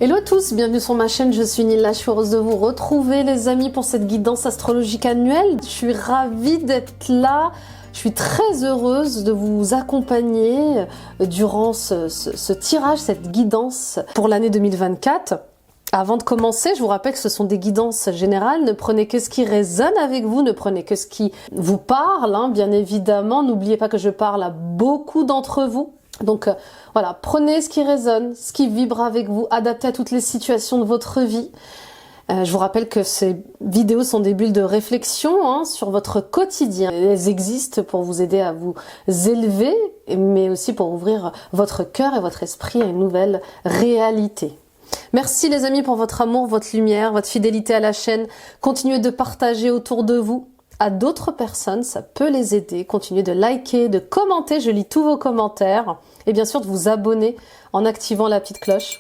Hello à tous, bienvenue sur ma chaîne, je suis Nila, je suis heureuse de vous retrouver les amis pour cette guidance astrologique annuelle. Je suis ravie d'être là, je suis très heureuse de vous accompagner durant ce tirage, cette guidance pour l'année 2024. Avant de commencer, je vous rappelle que ce sont des guidances générales, ne prenez que ce qui résonne avec vous, ne prenez que ce qui vous parle, hein, bien évidemment. N'oubliez pas que je parle à beaucoup d'entre vous. Donc voilà, prenez ce qui résonne, ce qui vibre avec vous, adaptez à toutes les situations de votre vie. Je vous rappelle que ces vidéos sont des bulles de réflexion hein, sur votre quotidien. Elles existent pour vous aider à vous élever, mais aussi pour ouvrir votre cœur et votre esprit à une nouvelle réalité. Merci les amis pour votre amour, votre lumière, votre fidélité à la chaîne. Continuez de partager autour de vous à d'autres personnes, ça peut les aider. Continuez de liker, de commenter, je lis tous vos commentaires. Et bien sûr de vous abonner en activant la petite cloche.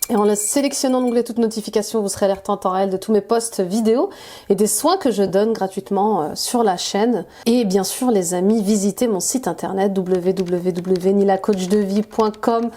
Et en sélectionnant l'onglet toutes notifications, vous serez alerté en temps réel de tous mes posts vidéo et des soins que je donne gratuitement sur la chaîne. Et bien sûr les amis, visitez mon site internet www.nilacoachdevie.com.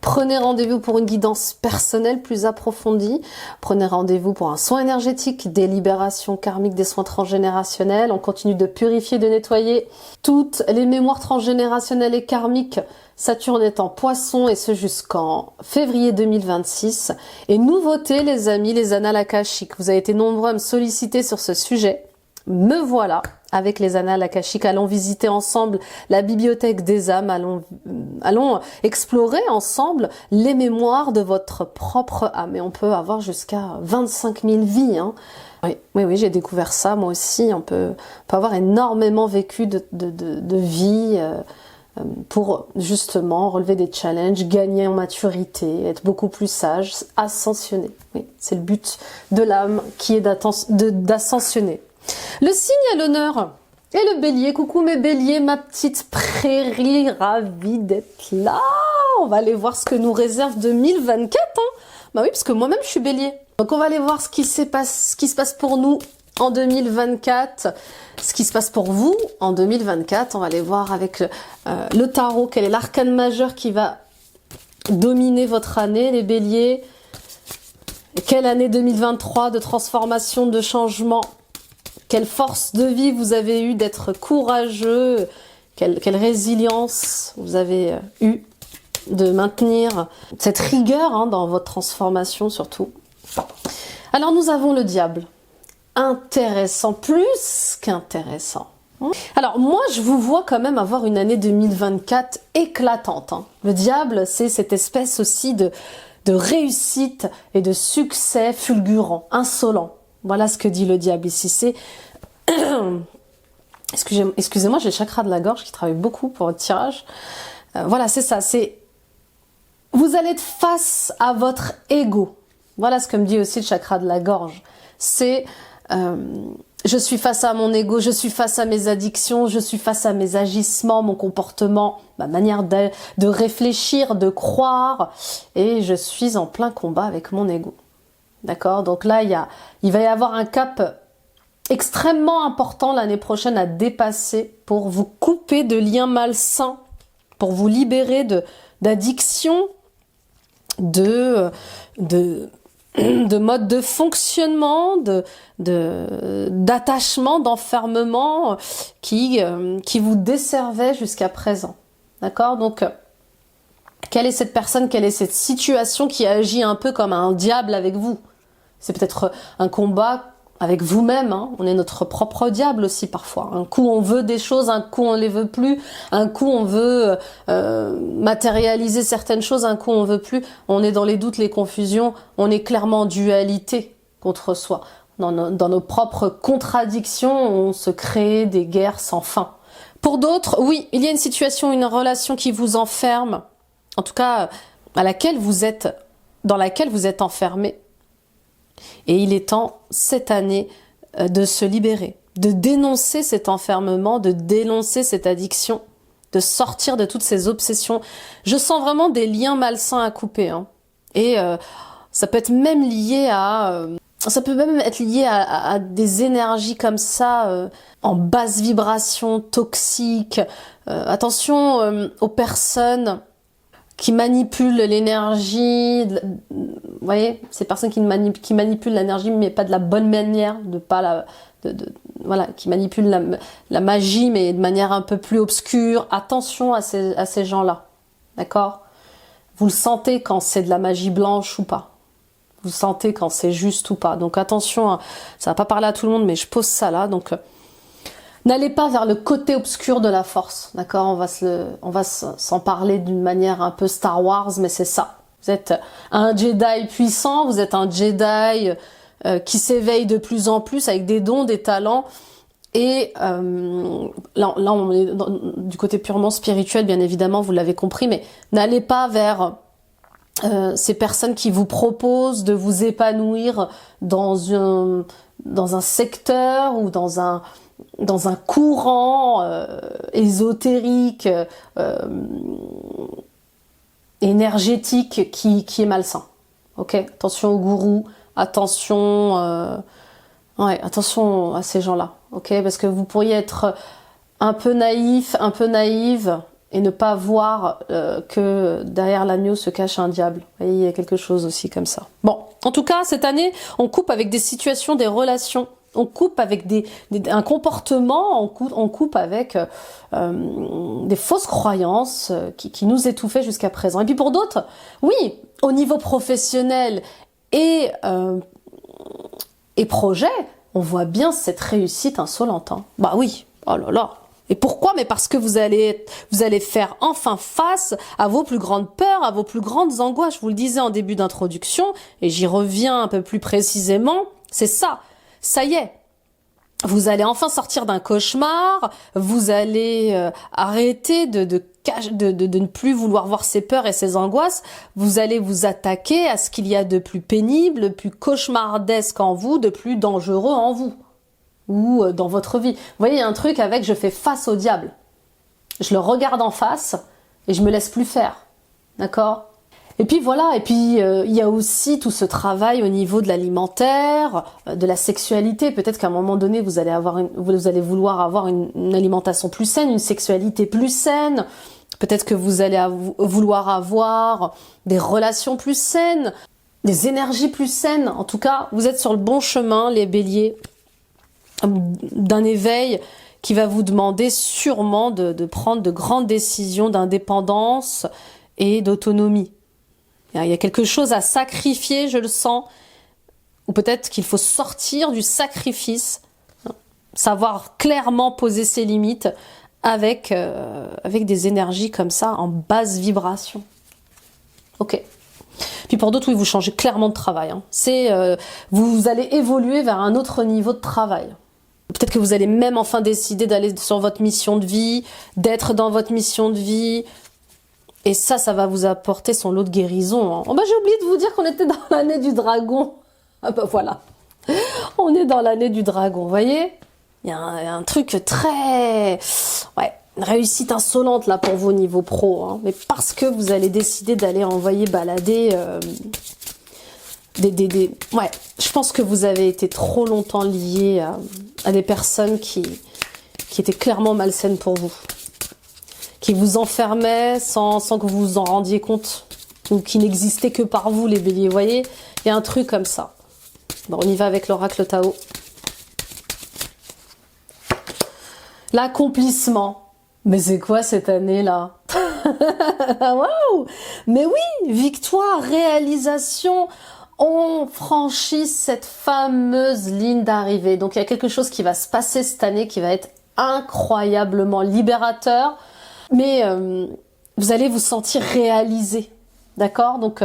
Prenez rendez-vous pour une guidance personnelle plus approfondie. Prenez rendez-vous pour un soin énergétique, des libérations karmiques, des soins transgénérationnels. On continue de purifier, de nettoyer toutes les mémoires transgénérationnelles et karmiques. Saturne est en Poisson et ce jusqu'en février 2026. Et nouveauté les amis, les annales akashiques. Vous avez été nombreux à me solliciter sur ce sujet. Me voilà avec les annales akashiques. Allons visiter ensemble la bibliothèque des âmes. Allons explorer ensemble les mémoires de votre propre âme. Et on peut avoir jusqu'à 25 000 vies. Hein. Oui, j'ai découvert ça moi aussi. On peut avoir énormément vécu de vie pour justement relever des challenges, gagner en maturité, être beaucoup plus sage, ascensionner. Oui, c'est le but de l'âme qui est d'ascensionner. Le signe à l'honneur est le bélier. Coucou mes béliers, ma petite prairie, ravie d'être là. On va aller voir ce que nous réserve 2024. Hein. Bah oui, parce que moi-même je suis bélier. Donc on va aller voir ce qui se passe pour nous en 2024, ce qui se passe pour vous en 2024. On va aller voir avec le tarot, quel est l'arcane majeur qui va dominer votre année, les béliers. Quelle année 2023 de transformation, de changement. Quelle force de vie vous avez eu d'être courageux, quelle résilience vous avez eu de maintenir cette rigueur hein, dans votre transformation surtout. Alors nous avons le diable. Intéressant, plus qu'intéressant. Alors moi je vous vois quand même avoir une année 2024 éclatante. Hein. Le diable c'est cette espèce aussi de réussite et de succès fulgurant, insolent. Voilà ce que dit le diable ici, c'est... Excusez-moi, j'ai le chakra de la gorge qui travaille beaucoup pour votre tirage. Voilà, c'est ça, c'est... Vous allez être face à votre ego. Voilà ce que me dit aussi le chakra de la gorge. C'est... je suis face à mon ego, je suis face à mes addictions, je suis face à mes agissements, mon comportement, ma manière de réfléchir, de croire. Et je suis en plein combat avec mon ego. D'accord? Donc là, il va y avoir un cap extrêmement important l'année prochaine à dépasser pour vous couper de liens malsains, pour vous libérer d'addiction, de mode de fonctionnement, d'attachement, d'enfermement qui vous desservait jusqu'à présent. D'accord? Donc, quelle est cette personne, quelle est cette situation qui agit un peu comme un diable avec vous? C'est peut-être un combat avec vous-même, hein. On est notre propre diable aussi parfois. Un coup on veut des choses, un coup on les veut plus, un coup on veut matérialiser certaines choses, un coup on veut plus. On est dans les doutes, les confusions, on est clairement en dualité contre soi. Dans nos propres contradictions, on se crée des guerres sans fin. Pour d'autres, oui, il y a une situation, une relation qui vous enferme, en tout cas dans laquelle vous êtes enfermé. Et il est temps, cette année, de se libérer, de dénoncer cet enfermement, de dénoncer cette addiction, de sortir de toutes ces obsessions. Je sens vraiment des liens malsains à couper. Hein. Et ça peut être même lié à... à des énergies comme ça, en basse vibration, toxiques. Attention aux personnes qui manipulent l'énergie, vous voyez, ces personnes qui manipulent l'énergie, mais pas de la bonne manière, voilà, qui manipulent la magie, mais de manière un peu plus obscure. Attention à ces gens-là, d'accord? Vous le sentez quand c'est de la magie blanche ou pas. Vous sentez quand c'est juste ou pas. Donc attention, ça va pas parler à tout le monde, mais je pose ça là. Donc n'allez pas vers le côté obscur de la force, d'accord? On va s'en parler d'une manière un peu Star Wars, mais c'est ça. Vous êtes un Jedi puissant, vous êtes un Jedi qui s'éveille de plus en plus avec des dons, des talents. Et là, on est du côté purement spirituel, bien évidemment, vous l'avez compris, mais n'allez pas vers ces personnes qui vous proposent de vous épanouir dans un secteur ou dans un courant ésotérique, énergétique qui est malsain. Ok, attention aux gourous, attention à ces gens-là. Ok, parce que vous pourriez être un peu naïf, un peu naïve, et ne pas voir que derrière l'agneau se cache un diable. Vous voyez, il y a quelque chose aussi comme ça. Bon, en tout cas, cette année, on coupe avec des situations, des relations. On coupe avec un comportement, on coupe avec des fausses croyances qui nous étouffaient jusqu'à présent. Et puis pour d'autres, oui, au niveau professionnel et projet, on voit bien cette réussite insolente. Hein. Bah oui, oh là là. Et pourquoi? Mais parce que vous allez faire enfin face à vos plus grandes peurs, à vos plus grandes angoisses. Je vous le disais en début d'introduction, et j'y reviens un peu plus précisément, c'est ça. Ça y est. Vous allez enfin sortir d'un cauchemar, vous allez arrêter de ne plus vouloir voir ces peurs et ces angoisses, vous allez vous attaquer à ce qu'il y a de plus pénible, de plus cauchemardesque en vous, de plus dangereux en vous, ou dans votre vie. Vous voyez, il y a un truc avec je fais face au diable. Je le regarde en face et je me laisse plus faire, d'accord ? Et puis voilà, et puis il y a aussi tout ce travail au niveau de l'alimentaire, de la sexualité. Peut-être qu'à un moment donné, vous allez vouloir avoir une alimentation plus saine, une sexualité plus saine. Peut-être que vous allez vouloir avoir des relations plus saines, des énergies plus saines. En tout cas, vous êtes sur le bon chemin, les béliers, d'un éveil qui va vous demander sûrement de prendre de grandes décisions d'indépendance et d'autonomie. Il y a quelque chose à sacrifier, je le sens, ou peut-être qu'il faut sortir du sacrifice, savoir clairement poser ses limites avec des énergies comme ça, en basse vibration. Ok. Puis pour d'autres, oui, vous changez clairement de travail. Hein. Vous allez évoluer vers un autre niveau de travail. Peut-être que vous allez même enfin décider d'aller sur votre mission de vie, d'être dans votre mission de vie. Et ça va vous apporter son lot de guérison. Hein. Oh bah j'ai oublié de vous dire qu'on était dans l'année du dragon. Ah bah voilà. On est dans l'année du dragon, vous voyez ? Il y a un truc très... Ouais, une réussite insolente là pour vos niveaux pro. Hein. Mais parce que vous allez décider d'aller envoyer balader... Ouais, je pense que vous avez été trop longtemps liés à des personnes qui étaient clairement malsaines pour vous. Qui vous enfermaient sans que vous vous en rendiez compte, ou qui n'existaient que par vous, les béliers, vous voyez ? Il y a un truc comme ça. Bon, on y va avec l'oracle Tao. L'accomplissement. Mais c'est quoi cette année-là ? Waouh ! Mais oui, victoire, réalisation, on franchit cette fameuse ligne d'arrivée. Donc il y a quelque chose qui va se passer cette année qui va être incroyablement libérateur. Mais vous allez vous sentir réalisé, d'accord ? Donc,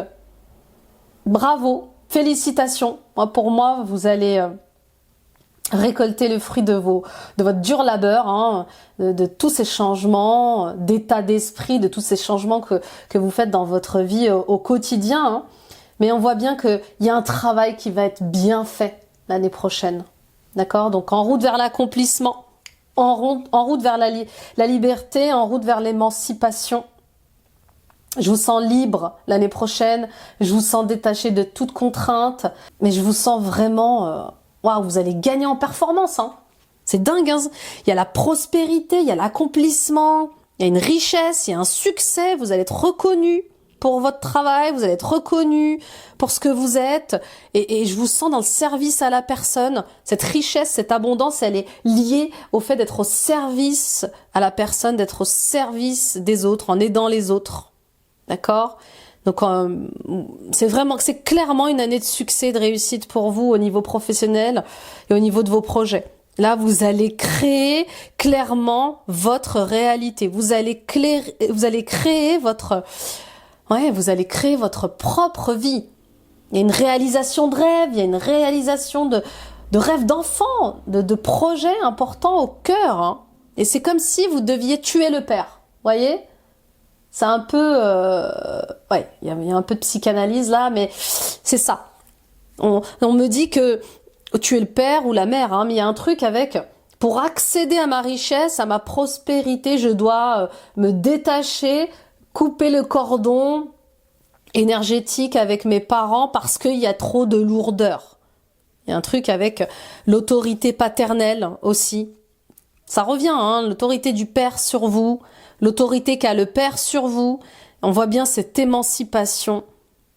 bravo, félicitations. Pour moi, vous allez récolter le fruit de votre dur labeur, hein, de tous ces changements, d'état d'esprit, de tous ces changements que vous faites dans votre vie au quotidien. Hein. Mais on voit bien qu'il y a un travail qui va être bien fait l'année prochaine, d'accord ? Donc, en route vers l'accomplissement. En route vers la liberté, en route vers l'émancipation. Je vous sens libre l'année prochaine, je vous sens détaché de toute contrainte, mais je vous sens vraiment... Waouh, vous allez gagner en performance. Hein. C'est dingue. Hein. Il y a la prospérité, il y a l'accomplissement, il y a une richesse, il y a un succès, vous allez être reconnu. pour votre travail, vous allez être reconnu pour ce que vous êtes, et je vous sens dans le service à la personne. Cette richesse, cette abondance, elle est liée au fait d'être au service à la personne, d'être au service des autres, en aidant les autres. D'accord ? Donc c'est clairement une année de succès, de réussite pour vous au niveau professionnel et au niveau de vos projets. Là, vous allez créer clairement votre réalité. Vous allez créer votre propre vie. Il y a une réalisation de rêve, il y a une réalisation de rêves d'enfants, de projets importants au cœur. Hein. Et c'est comme si vous deviez tuer le père. Voyez ? C'est un peu... il y a un peu de psychanalyse là, mais c'est ça. On me dit que tuer le père ou la mère, hein, mais il y a un truc avec... Pour accéder à ma richesse, à ma prospérité, je dois me détacher, couper le cordon énergétique avec mes parents parce qu'il y a trop de lourdeur. Il y a un truc avec l'autorité paternelle aussi. Ça revient, hein, l'autorité du père sur vous, l'autorité qu'a le père sur vous. On voit bien cette émancipation,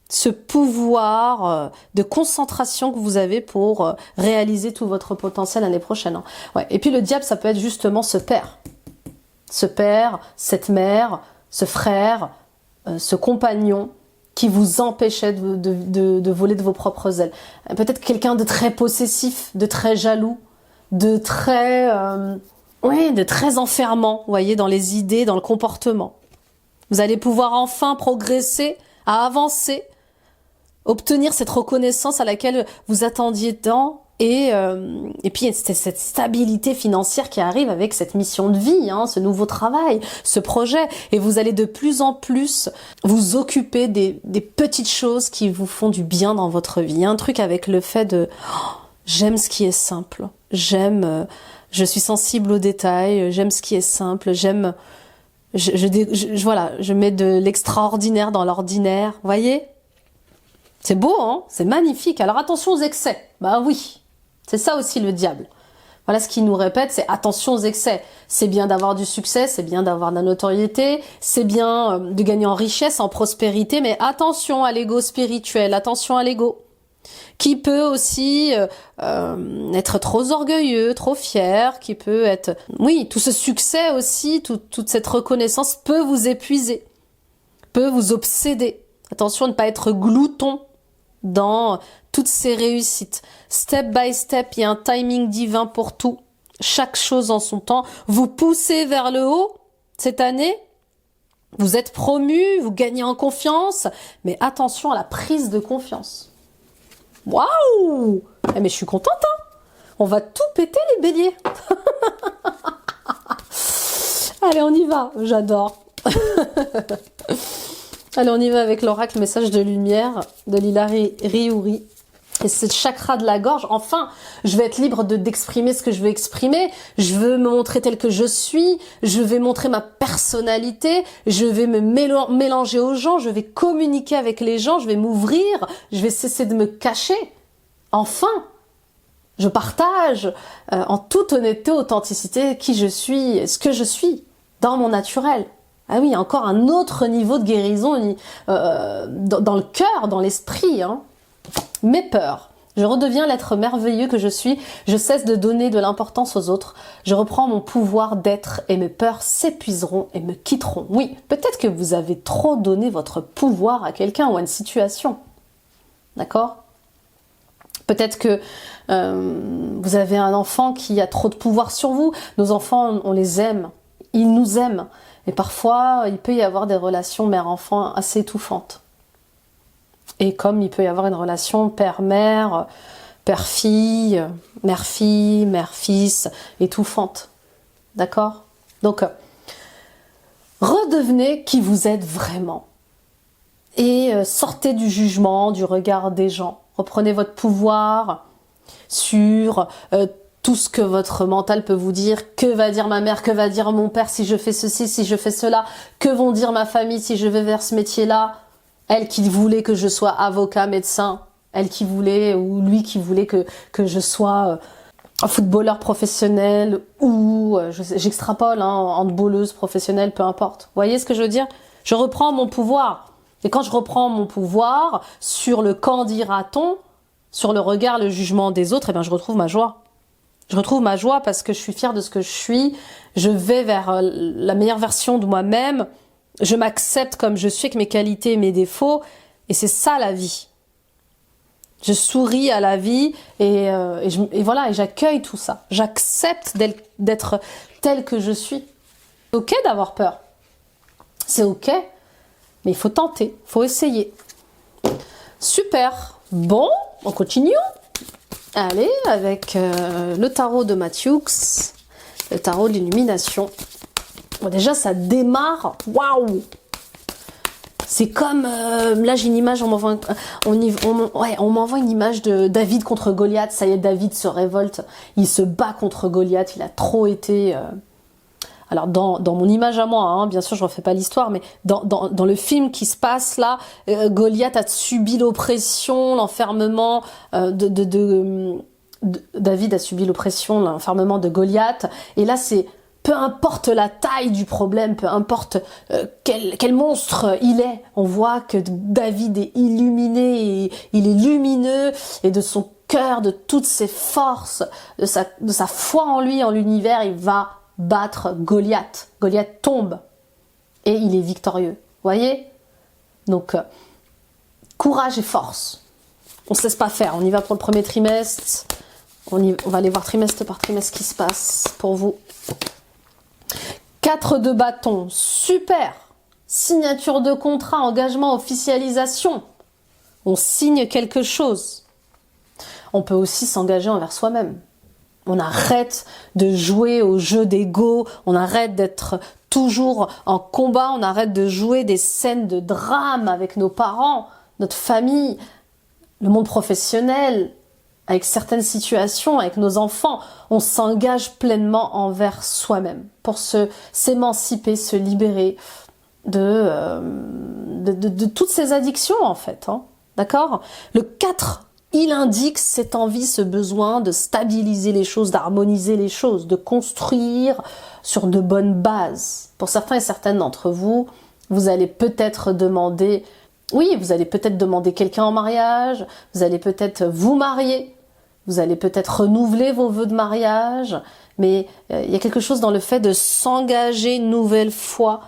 ce pouvoir de concentration que vous avez pour réaliser tout votre potentiel l'année prochaine. Hein. Ouais. Et puis le diable, ça peut être justement ce père. Ce père, cette mère, ce frère, ce compagnon qui vous empêchait de voler de vos propres ailes. Peut-être quelqu'un de très possessif, de très jaloux, de très enfermant, vous voyez, dans les idées, dans le comportement. Vous allez pouvoir enfin progresser, à avancer, obtenir cette reconnaissance à laquelle vous attendiez tant, et puis il y a cette stabilité financière qui arrive avec cette mission de vie, hein, ce nouveau travail, ce projet, et vous allez de plus en plus vous occuper des petites choses qui vous font du bien dans votre vie. Il y a un truc avec le fait de j'aime ce qui est simple, je suis sensible aux détails, j'aime ce qui est simple, je mets de l'extraordinaire dans l'ordinaire, voyez ? C'est beau, hein ? C'est magnifique. Alors attention aux excès. Bah oui, c'est ça aussi le diable. Voilà ce qu'il nous répète, c'est attention aux excès. C'est bien d'avoir du succès, c'est bien d'avoir de la notoriété, c'est bien de gagner en richesse, en prospérité, mais attention à l'ego spirituel, attention à l'ego. Qui peut aussi être trop orgueilleux, trop fier, qui peut être... Oui, tout ce succès aussi, toute cette reconnaissance peut vous épuiser, peut vous obséder. Attention à ne pas être glouton dans toutes ces réussites. Step by step, il y a un timing divin pour tout. Chaque chose en son temps. Vous poussez vers le haut cette année. Vous êtes promu, vous gagnez en confiance. Mais attention à la prise de confiance. Waouh! Mais je suis contente, hein! On va tout péter les béliers. Allez, on y va. J'adore. Allez, on y va avec l'oracle message de lumière de Lila Riouri. Et c'est le chakra de la gorge. Enfin, je vais être libre d'exprimer ce que je veux exprimer. Je veux me montrer tel que je suis. Je vais montrer ma personnalité. Je vais me mélanger aux gens. Je vais communiquer avec les gens. Je vais m'ouvrir. Je vais cesser de me cacher. Enfin, je partage en toute honnêteté, authenticité qui je suis, ce que je suis dans mon naturel. Ah oui, encore un autre niveau de guérison dans le cœur, dans l'esprit. Hein. Mes peurs. Je redeviens l'être merveilleux que je suis. Je cesse de donner de l'importance aux autres. Je reprends mon pouvoir d'être et mes peurs s'épuiseront et me quitteront. Oui, peut-être que vous avez trop donné votre pouvoir à quelqu'un ou à une situation. D'accord ? Peut-être que vous avez un enfant qui a trop de pouvoir sur vous. Nos enfants, on les aime. Ils nous aiment. Et parfois, il peut y avoir des relations mère-enfant assez étouffantes. Et comme il peut y avoir une relation père-mère, père-fille, mère-fille, mère-fils, étouffante. D'accord ? Donc, redevenez qui vous êtes vraiment. Et sortez du jugement, du regard des gens. Reprenez votre pouvoir sur tout ce que votre mental peut vous dire. Que va dire ma mère, que va dire mon père si je fais ceci, si je fais cela? Que vont dire ma famille si je vais vers ce métier-là? Elle qui voulait que je sois avocat, médecin. Elle qui voulait, ou lui qui voulait que je sois un footballeur professionnel ou, j'extrapole, hein, handballeuse professionnelle, peu importe. Vous voyez ce que je veux dire? Je reprends mon pouvoir. Et quand je reprends mon pouvoir sur le qu'en dira-t-on, sur le regard, le jugement des autres, eh bien, je retrouve ma joie. Je retrouve ma joie parce que je suis fière de ce que je suis. Je vais vers la meilleure version de moi-même. Je m'accepte comme je suis avec mes qualités et mes défauts. Et c'est ça la vie. Je souris à la vie et voilà, et j'accueille tout ça. J'accepte d'être telle que je suis. C'est ok d'avoir peur. C'est ok, mais il faut tenter, il faut essayer. Super. Bon, on continue. Allez, avec le tarot de Matthews, le tarot de l'illumination. Bon, déjà, ça démarre. Waouh! C'est comme là, j'ai une image. On m'envoie une image de David contre Goliath. Ça y est, David se révolte. Il se bat contre Goliath. Il a trop été. Alors dans mon image à moi, hein, bien sûr, je refais pas l'histoire, mais dans le film qui se passe là, Goliath a subi l'oppression, l'enfermement David a subi l'oppression, l'enfermement de Goliath. Et là, c'est peu importe la taille du problème, peu importe quel monstre il est, on voit que David est illuminé, et il est lumineux, et de son cœur, de toutes ses forces, de sa foi en lui, en l'univers, il va battre Goliath. Goliath tombe et il est victorieux. Voyez? Donc, courage et force. On se laisse pas faire. On y va pour le premier trimestre. On va aller voir trimestre par trimestre ce qui se passe pour vous. 4 de bâton. Super. Signature de contrat, engagement, officialisation. On signe quelque chose. On peut aussi s'engager envers soi-même. On arrête de jouer au jeu d'ego, on arrête d'être toujours en combat, on arrête de jouer des scènes de drame avec nos parents, notre famille, le monde professionnel, avec certaines situations, avec nos enfants. On s'engage pleinement envers soi-même pour s'émanciper, se libérer de toutes ces addictions en fait. Hein. D'accord? Le 4, il indique cette envie, ce besoin de stabiliser les choses, d'harmoniser les choses, de construire sur de bonnes bases. Pour certains et certaines d'entre vous, vous allez peut-être demander, oui, vous allez peut-être demander quelqu'un en mariage, vous allez peut-être vous marier, vous allez peut-être renouveler vos vœux de mariage, mais il y a quelque chose dans le fait de s'engager une nouvelle fois,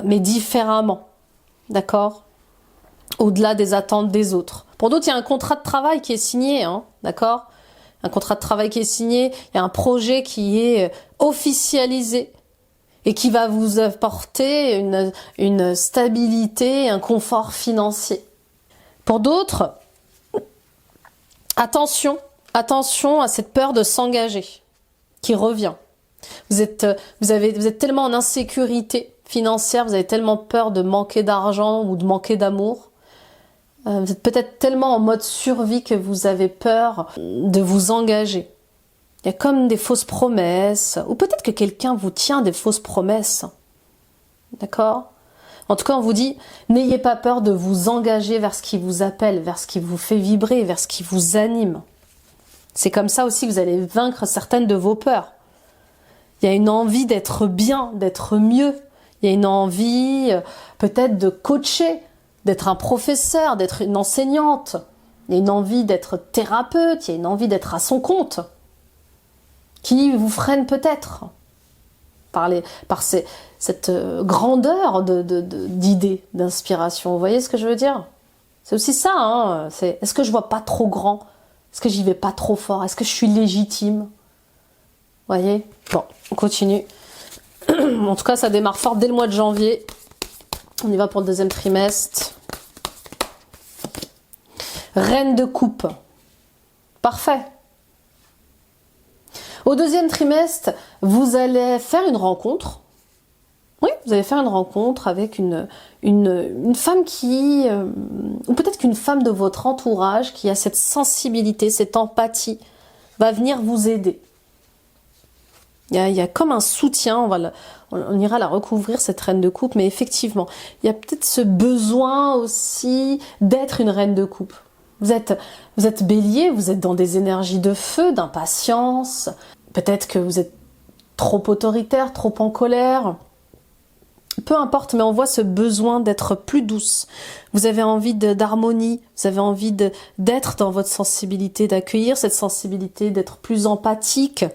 mais différemment, d'accord ? Au-delà des attentes des autres. Pour d'autres, il y a un contrat de travail qui est signé, hein, d'accord ? Un contrat de travail qui est signé, il y a un projet qui est officialisé et qui va vous apporter une stabilité, un confort financier. Pour d'autres, attention à cette peur de s'engager qui revient. Vous êtes tellement en insécurité financière, vous avez tellement peur de manquer d'argent ou de manquer d'amour. Vous êtes peut-être tellement en mode survie que vous avez peur de vous engager. Il y a comme des fausses promesses, ou peut-être que quelqu'un vous tient des fausses promesses. D'accord ? En tout cas, on vous dit, n'ayez pas peur de vous engager vers ce qui vous appelle, vers ce qui vous fait vibrer, vers ce qui vous anime. C'est comme ça aussi que vous allez vaincre certaines de vos peurs. Il y a une envie d'être bien, d'être mieux. Il y a une envie peut-être de coacher, d'être un professeur, d'être une enseignante. Il y a une envie d'être thérapeute, il y a une envie d'être à son compte, qui vous freine peut-être par cette grandeur d'idées, d'inspiration. Vous voyez ce que je veux dire? C'est aussi ça, hein, est-ce que je vois pas trop grand? Est-ce que j'y vais pas trop fort? Est-ce que je suis légitime? Vous voyez? Bon, on continue. En tout cas, ça démarre fort dès le mois de janvier. On y va pour le deuxième trimestre. Reine de coupe. Parfait. Au deuxième trimestre, vous allez faire une rencontre. Oui, vous allez faire une rencontre avec une femme qui... ou peut-être qu'une femme de votre entourage qui a cette sensibilité, cette empathie, va venir vous aider. Il y a comme un soutien, on ira la recouvrir, cette reine de coupe, mais effectivement, il y a peut-être ce besoin aussi d'être une reine de coupe. Vous êtes bélier, vous êtes dans des énergies de feu, d'impatience, peut-être que vous êtes trop autoritaire, trop en colère, peu importe, mais on voit ce besoin d'être plus douce. Vous avez envie d'harmonie, vous avez envie d'être dans votre sensibilité, d'accueillir cette sensibilité, d'être plus empathique.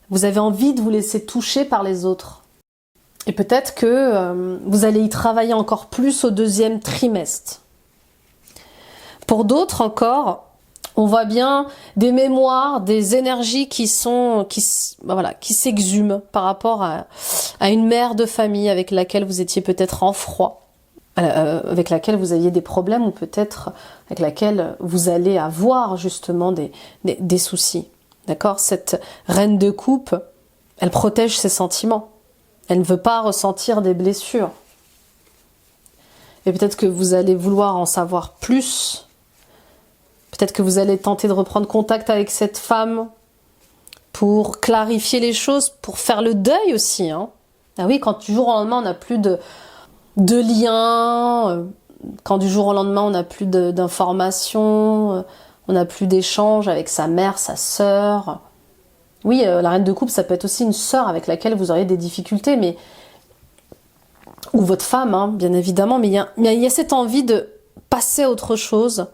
Vous avez envie de vous laisser toucher par les autres. Et peut-être que vous allez y travailler encore plus au deuxième trimestre. Pour d'autres encore, on voit bien des mémoires, des énergies qui s'exhument par rapport à une mère de famille avec laquelle vous étiez peut-être en froid, avec laquelle vous aviez des problèmes ou peut-être avec laquelle vous allez avoir justement des soucis. D'accord? Cette reine de coupe, elle protège ses sentiments. Elle ne veut pas ressentir des blessures. Et peut-être que vous allez vouloir en savoir plus. Peut-être que vous allez tenter de reprendre contact avec cette femme pour clarifier les choses, pour faire le deuil aussi. Hein. Ah oui, quand du jour au lendemain, on n'a plus de liens, quand du jour au lendemain, on n'a plus d'informations, on n'a plus d'échanges avec sa mère, sa sœur. Oui, la reine de coupe, ça peut être aussi une sœur avec laquelle vous auriez des difficultés, mais ou votre femme, hein, bien évidemment, mais il y a cette envie de passer à autre chose.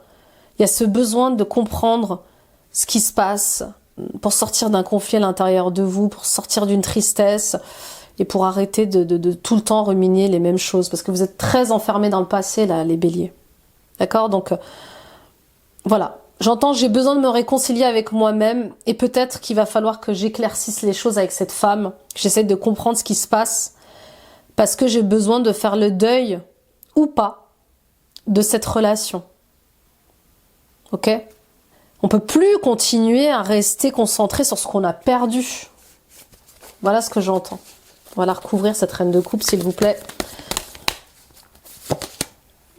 Il y a ce besoin de comprendre ce qui se passe pour sortir d'un conflit à l'intérieur de vous, pour sortir d'une tristesse et pour arrêter de tout le temps ruminer les mêmes choses. Parce que vous êtes très enfermés dans le passé, là, les béliers. D'accord? Donc, voilà. J'entends, j'ai besoin de me réconcilier avec moi-même et peut-être qu'il va falloir que j'éclaircisse les choses avec cette femme, que j'essaie de comprendre ce qui se passe parce que j'ai besoin de faire le deuil ou pas de cette relation. Ok? On peut plus continuer à rester concentré sur ce qu'on a perdu. Voilà ce que j'entends. On va la recouvrir, cette reine de coupe, s'il vous plaît.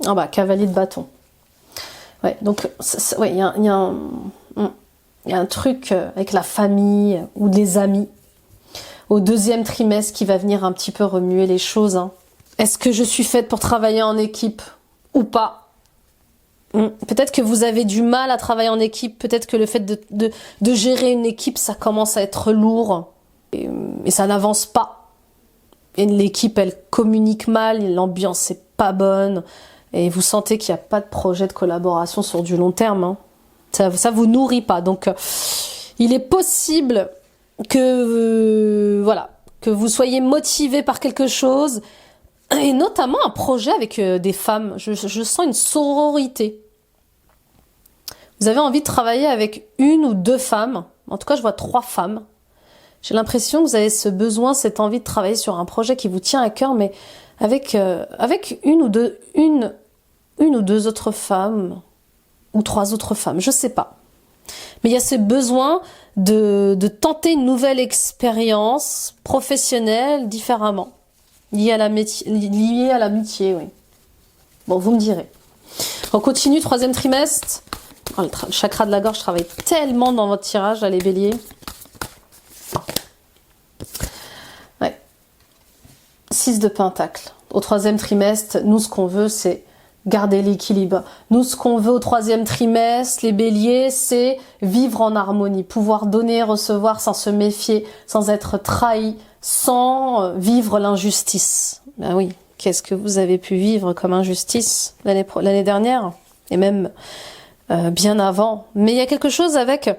Ah bah, cavalier de bâton. Ouais, donc, ouais, il y a un truc avec la famille ou les amis au deuxième trimestre qui va venir un petit peu remuer les choses. Hein. Est-ce que je suis faite pour travailler en équipe ou pas? Peut-être que vous avez du mal à travailler en équipe, peut-être que le fait de gérer une équipe, ça commence à être lourd et ça n'avance pas. Et l'équipe, elle communique mal, l'ambiance n'est pas bonne et vous sentez qu'il n'y a pas de projet de collaboration sur du long terme. Hein. Ça vous nourrit pas. Donc, il est possible que, que vous soyez motivé par quelque chose et notamment un projet avec des femmes. Je sens une sororité. Vous avez envie de travailler avec une ou deux femmes. En tout cas, je vois 3 femmes. J'ai l'impression que vous avez ce besoin, cette envie de travailler sur un projet qui vous tient à cœur, mais avec une ou deux autres femmes ou 3 autres femmes, je sais pas. Mais il y a ce besoin de tenter une nouvelle expérience professionnelle différemment. Lié à l'amitié, oui. Bon, vous me direz. On continue, 3e trimestre. Oh, le chakra de la gorge travaille tellement dans votre tirage, là, les béliers. Ouais. 6 de pentacle. Au 3e trimestre, nous, ce qu'on veut, c'est garder l'équilibre. Nous, ce qu'on veut au 3e trimestre, les béliers, c'est vivre en harmonie. Pouvoir donner, recevoir sans se méfier, sans être trahi, sans vivre l'injustice. Ben oui, qu'est-ce que vous avez pu vivre comme injustice l'année dernière et même bien avant. Mais il y a quelque chose avec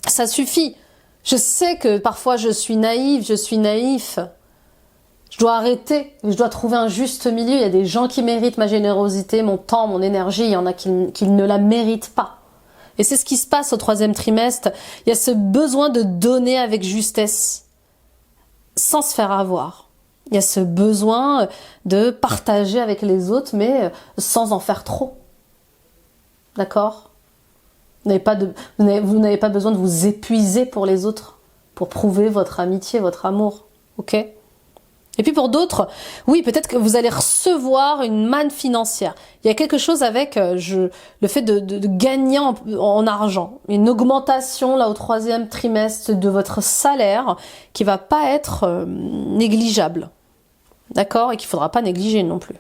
ça suffit. Je sais que parfois je suis naïf. Je dois arrêter, je dois trouver un juste milieu. Il y a des gens qui méritent ma générosité, mon temps, mon énergie. Il y en a qui ne la méritent pas. Et c'est ce qui se passe au 3e trimestre. Il y a ce besoin de donner avec justesse, sans se faire avoir. Il y a ce besoin de partager avec les autres, mais sans en faire trop. D'accord? Vous n'avez pas besoin de vous épuiser pour les autres, pour prouver votre amitié, votre amour. Ok? Et puis pour d'autres, oui, peut-être que vous allez recevoir une manne financière. Il y a quelque chose avec le fait de gagner en argent. Une augmentation là au 3e trimestre de votre salaire qui va pas être négligeable. D'accord? Et qu'il faudra pas négliger non plus.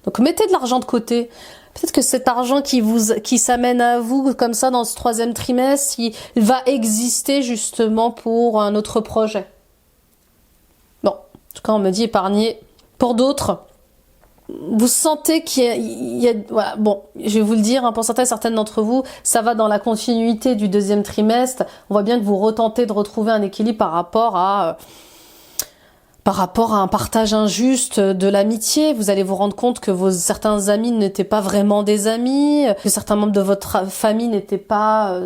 Donc mettez de l'argent de côté. Peut-être que cet argent qui s'amène à vous comme ça dans ce 3e trimestre, il va exister justement pour un autre projet. Bon, en tout cas, on me dit épargner Pour d'autres, vous sentez qu'il y a voilà, bon, je vais vous le dire, hein, pour certaines d'entre vous, ça va dans la continuité du deuxième trimestre. On voit bien que vous retentez de retrouver un équilibre par rapport à un partage injuste de l'amitié. Vous allez vous rendre compte que certains amis n'étaient pas vraiment des amis, que certains membres de votre famille n'étaient pas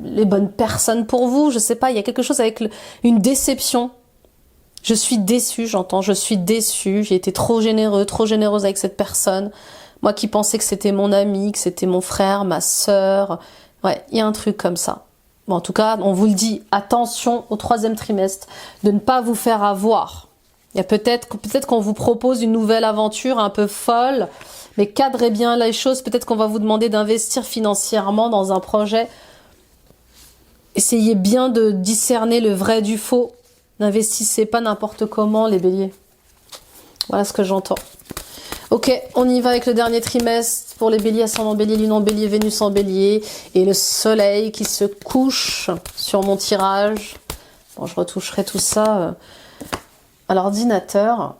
les bonnes personnes pour vous. Je sais pas, il y a quelque chose avec une déception. Je suis déçue, j'entends, je suis déçue, j'ai été trop généreux, trop généreuse avec cette personne. Moi qui pensais que c'était mon ami, que c'était mon frère, ma sœur. Ouais, il y a un truc comme ça. Bon, en tout cas, on vous le dit, attention au troisième trimestre, de ne pas vous faire avoir. Il y a peut-être qu'on vous propose une nouvelle aventure un peu folle, mais cadrez bien les choses. Peut-être qu'on va vous demander d'investir financièrement dans un projet. Essayez bien de discerner le vrai du faux. N'investissez pas n'importe comment, les béliers. Voilà ce que j'entends. Ok, on y va avec le dernier trimestre pour les béliers, ascendant bélier, lune en bélier, Vénus en bélier. Et le soleil qui se couche sur mon tirage. Bon, je retoucherai tout ça à l'ordinateur.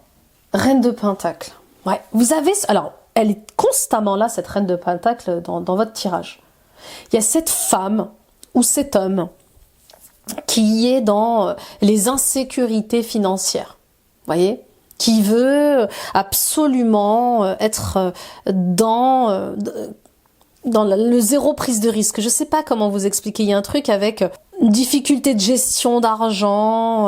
Reine de Pentacle. Ouais, vous avez... Alors, elle est constamment là, cette Reine de Pentacle, dans votre tirage. Il y a cette femme ou cet homme qui est dans les insécurités financières, voyez, qui veut absolument être dans le zéro prise de risque. Je sais pas comment vous expliquer, il y a un truc avec une difficulté de gestion d'argent,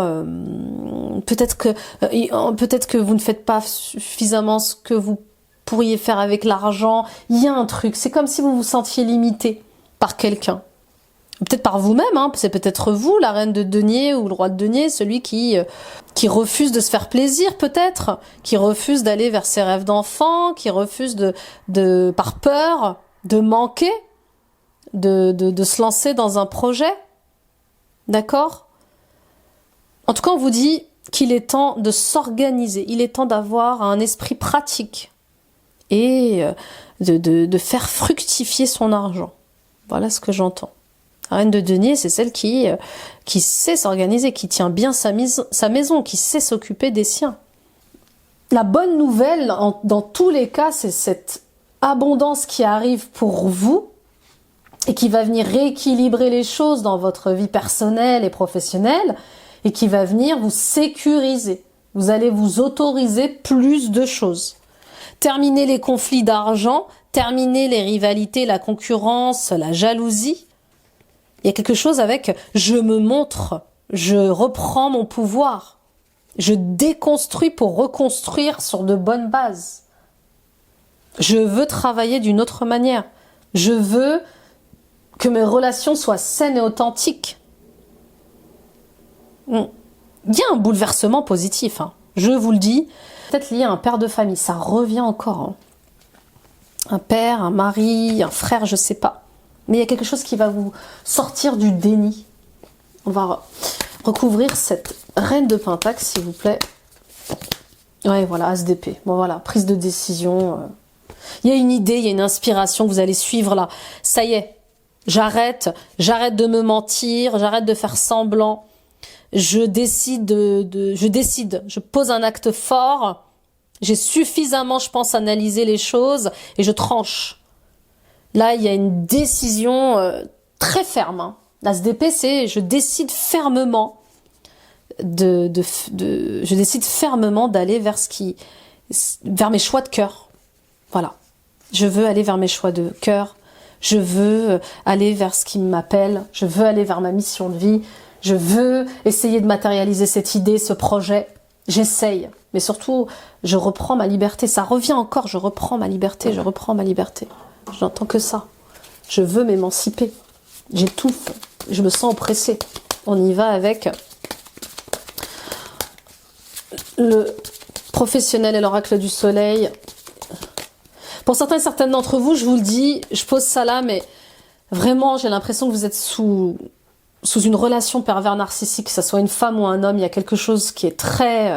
peut-être que vous ne faites pas suffisamment ce que vous pourriez faire avec l'argent. Il y a un truc, c'est comme si vous vous sentiez limité par quelqu'un. Peut-être par vous-même, hein. C'est peut-être vous, la reine de denier ou le roi de denier, celui qui refuse de se faire plaisir, peut-être, qui refuse d'aller vers ses rêves d'enfant, qui refuse par peur de manquer, de se lancer dans un projet. D'accord ? En tout cas, on vous dit qu'il est temps de s'organiser, il est temps d'avoir un esprit pratique et de faire fructifier son argent. Voilà ce que j'entends. La reine de denier, c'est celle qui sait s'organiser, qui tient bien sa maison, qui sait s'occuper des siens. La bonne nouvelle, dans tous les cas, c'est cette abondance qui arrive pour vous et qui va venir rééquilibrer les choses dans votre vie personnelle et professionnelle et qui va venir vous sécuriser. Vous allez vous autoriser plus de choses. Terminer les conflits d'argent, terminer les rivalités, la concurrence, la jalousie. Il y a quelque chose avec « je me montre », je reprends mon pouvoir, je déconstruis pour reconstruire sur de bonnes bases. Je veux travailler d'une autre manière. Je veux que mes relations soient saines et authentiques. Il y a un bouleversement positif, hein. Je vous le dis. Peut-être lié à un père de famille, ça revient encore. Hein. Un père, un mari, un frère, je sais pas. Mais il y a quelque chose qui va vous sortir du déni. On va recouvrir cette reine de Pentacle, s'il vous plaît. Ouais, voilà, As d'épée. Bon, voilà, prise de décision. Il y a une idée, il y a une inspiration que vous allez suivre là. Ça y est, j'arrête de me mentir, j'arrête de faire semblant. Je décide, je pose un acte fort. J'ai suffisamment, je pense, analysé les choses et je tranche. Là, il y a une décision très ferme. Hein. L'As d'épée, c'est je décide fermement je décide fermement d'aller vers mes choix de cœur. Voilà. Je veux aller vers mes choix de cœur. Je veux aller vers ce qui m'appelle. Je veux aller vers ma mission de vie. Je veux essayer de matérialiser cette idée, ce projet. J'essaye. Mais surtout, je reprends ma liberté. Ça revient encore. Je reprends ma liberté. Je reprends ma liberté. Je n'entends que ça. Je veux m'émanciper. J'étouffe. Je me sens oppressée. On y va avec le professionnel et l'oracle du soleil. Pour certains et certaines d'entre vous, je vous le dis, je pose ça là, mais vraiment, j'ai l'impression que vous êtes sous une relation pervers narcissique, que ce soit une femme ou un homme. Il y a quelque chose qui est très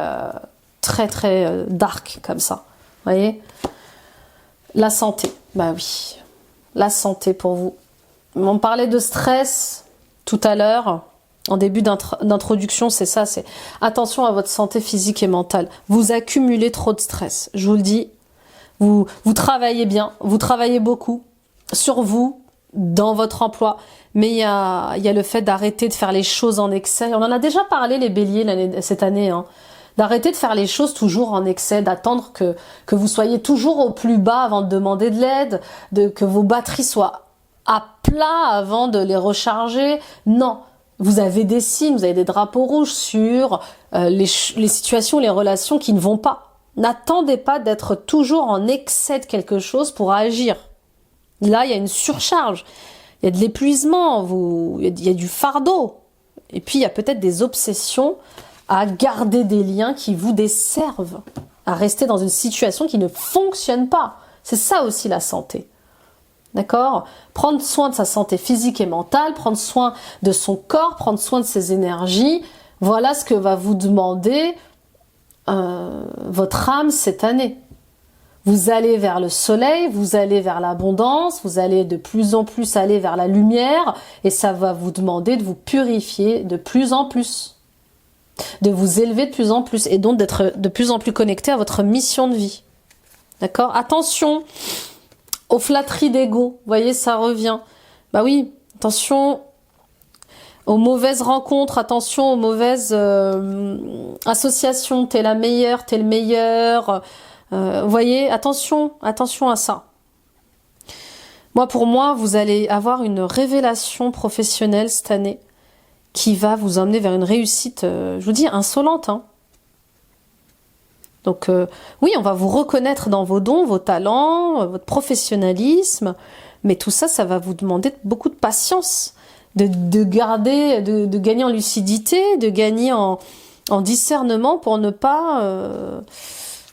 dark comme ça. Vous voyez ? La santé. Bah oui. La santé pour vous. On parlait de stress tout à l'heure. En début d'introduction, c'est ça, c'est attention à votre santé physique et mentale. Vous accumulez trop de stress, je vous le dis. Vous travaillez bien, vous travaillez beaucoup sur vous, dans votre emploi, mais il y a le fait d'arrêter de faire les choses en excès. On en a déjà parlé, les béliers, cette année, hein. D'arrêter de faire les choses toujours en excès, d'attendre que vous soyez toujours au plus bas avant de demander de l'aide, que vos batteries soient à plat avant de les recharger. Non, vous avez des signes, vous avez des drapeaux rouges sur les situations, les relations qui ne vont pas. N'attendez pas d'être toujours en excès de quelque chose pour agir. Là, il y a une surcharge, il y a de l'épuisement, il y a du fardeau. Et puis, il y a peut-être des obsessions à garder des liens qui vous desservent, à rester dans une situation qui ne fonctionne pas. C'est ça aussi la santé. D'accord? Prendre soin de sa santé physique et mentale, prendre soin de son corps, prendre soin de ses énergies, voilà ce que va vous demander votre âme cette année. Vous allez vers le soleil, vous allez vers l'abondance, vous allez de plus en plus aller vers la lumière et ça va vous demander de vous purifier de plus en plus, de vous élever de plus en plus et donc d'être de plus en plus connecté à votre mission de vie. D'accord? Attention aux flatteries d'ego, vous voyez, ça revient. Bah oui, attention aux mauvaises rencontres, attention aux mauvaises associations, t'es la meilleure, t'es le meilleur. Vous voyez, attention à ça. Pour moi, vous allez avoir une révélation professionnelle cette année qui va vous emmener vers une réussite, je vous dis, insolente. Hein. Donc oui, on va vous reconnaître dans vos dons, vos talents, votre professionnalisme, mais tout ça, ça va vous demander beaucoup de patience, de garder, de gagner en lucidité, de gagner en discernement pour ne pas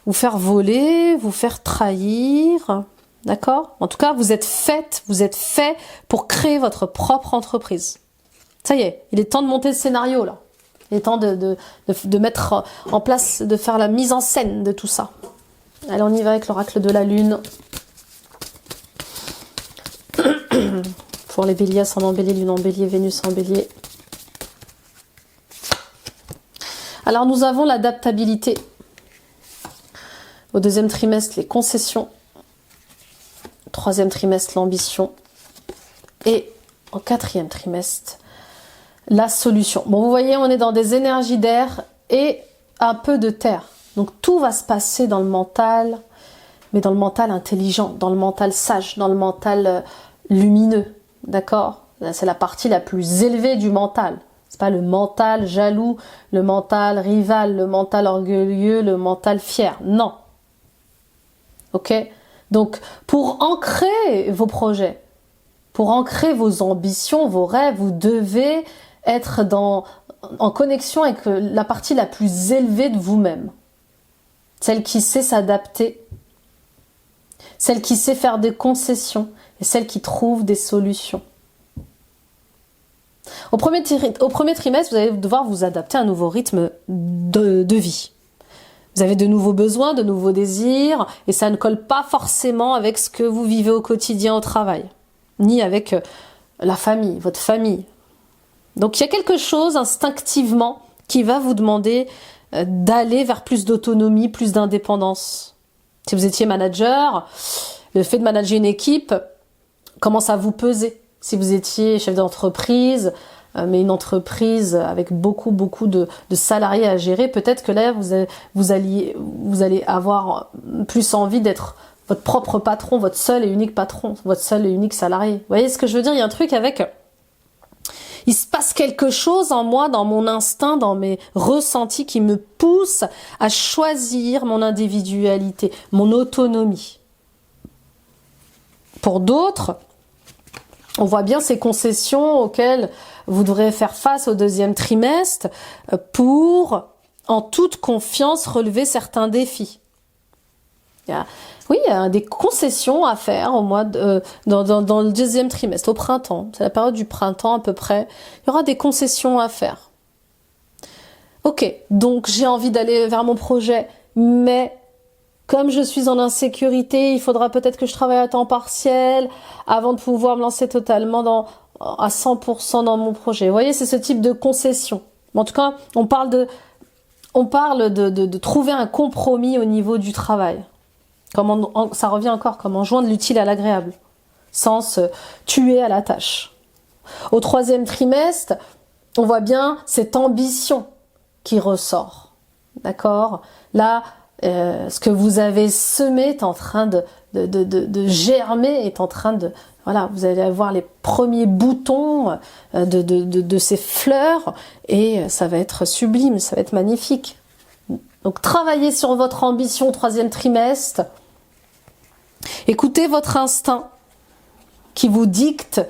vous faire voler, vous faire trahir, d'accord? En tout cas, vous êtes fait pour créer votre propre entreprise. Ça y est, il est temps de monter le scénario là. Il est temps de mettre en place, de faire la mise en scène de tout ça. Allez, on y va avec l'oracle de la Lune. Pour les béliers, ascendant bélier, lune en bélier, Vénus en bélier. Alors, nous avons l'adaptabilité. Au deuxième trimestre, les concessions. Au troisième trimestre, l'ambition. Et au quatrième trimestre, la solution. Bon, vous voyez, on est dans des énergies d'air et un peu de terre. Donc, tout va se passer dans le mental, mais dans le mental intelligent, dans le mental sage, dans le mental lumineux. D'accord? C'est la partie la plus élevée du mental. C'est pas le mental jaloux, le mental rival, le mental orgueilleux, le mental fier. Non. Ok? Donc, pour ancrer vos projets, pour ancrer vos ambitions, vos rêves, vous devez être en connexion avec la partie la plus élevée de vous-même. Celle qui sait s'adapter, celle qui sait faire des concessions et celle qui trouve des solutions. Au premier trimestre, vous allez devoir vous adapter à un nouveau rythme de vie. Vous avez de nouveaux besoins, de nouveaux désirs, et ça ne colle pas forcément avec ce que vous vivez au quotidien au travail, ni avec la famille, votre famille. Donc il y a quelque chose instinctivement qui va vous demander d'aller vers plus d'autonomie, plus d'indépendance. Si vous étiez manager, le fait de manager une équipe commence à vous peser. Si vous étiez chef d'entreprise, mais une entreprise avec beaucoup de salariés à gérer, peut-être que là, vous allez avoir plus envie d'être votre propre patron, votre seul et unique patron, votre seul et unique salarié. Vous voyez ce que je veux dire? Il y a un truc avec... Il se passe quelque chose en moi, dans mon instinct, dans mes ressentis qui me poussent à choisir mon individualité, mon autonomie. Pour d'autres, on voit bien ces concessions auxquelles vous devrez faire face au deuxième trimestre pour, en toute confiance, relever certains défis. Il y a des concessions à faire au mois dans le deuxième trimestre, au printemps. C'est la période du printemps à peu près. Il y aura des concessions à faire. Ok, donc j'ai envie d'aller vers mon projet, mais comme je suis en insécurité, il faudra peut-être que je travaille à temps partiel avant de pouvoir me lancer totalement à 100% dans mon projet. Vous voyez, c'est ce type de concession. En tout cas, on parle de trouver un compromis au niveau du travail. Ça revient encore, comment joindre l'utile à l'agréable, sans se tuer à la tâche. Au 3e trimestre, on voit bien cette ambition qui ressort. D'accord? Là, ce que vous avez semé est en train de germer, est en train de... Voilà, vous allez avoir les premiers boutons de ces fleurs et ça va être sublime, ça va être magnifique. Donc, travaillez sur votre ambition au 3e trimestre. Écoutez votre instinct qui vous dicte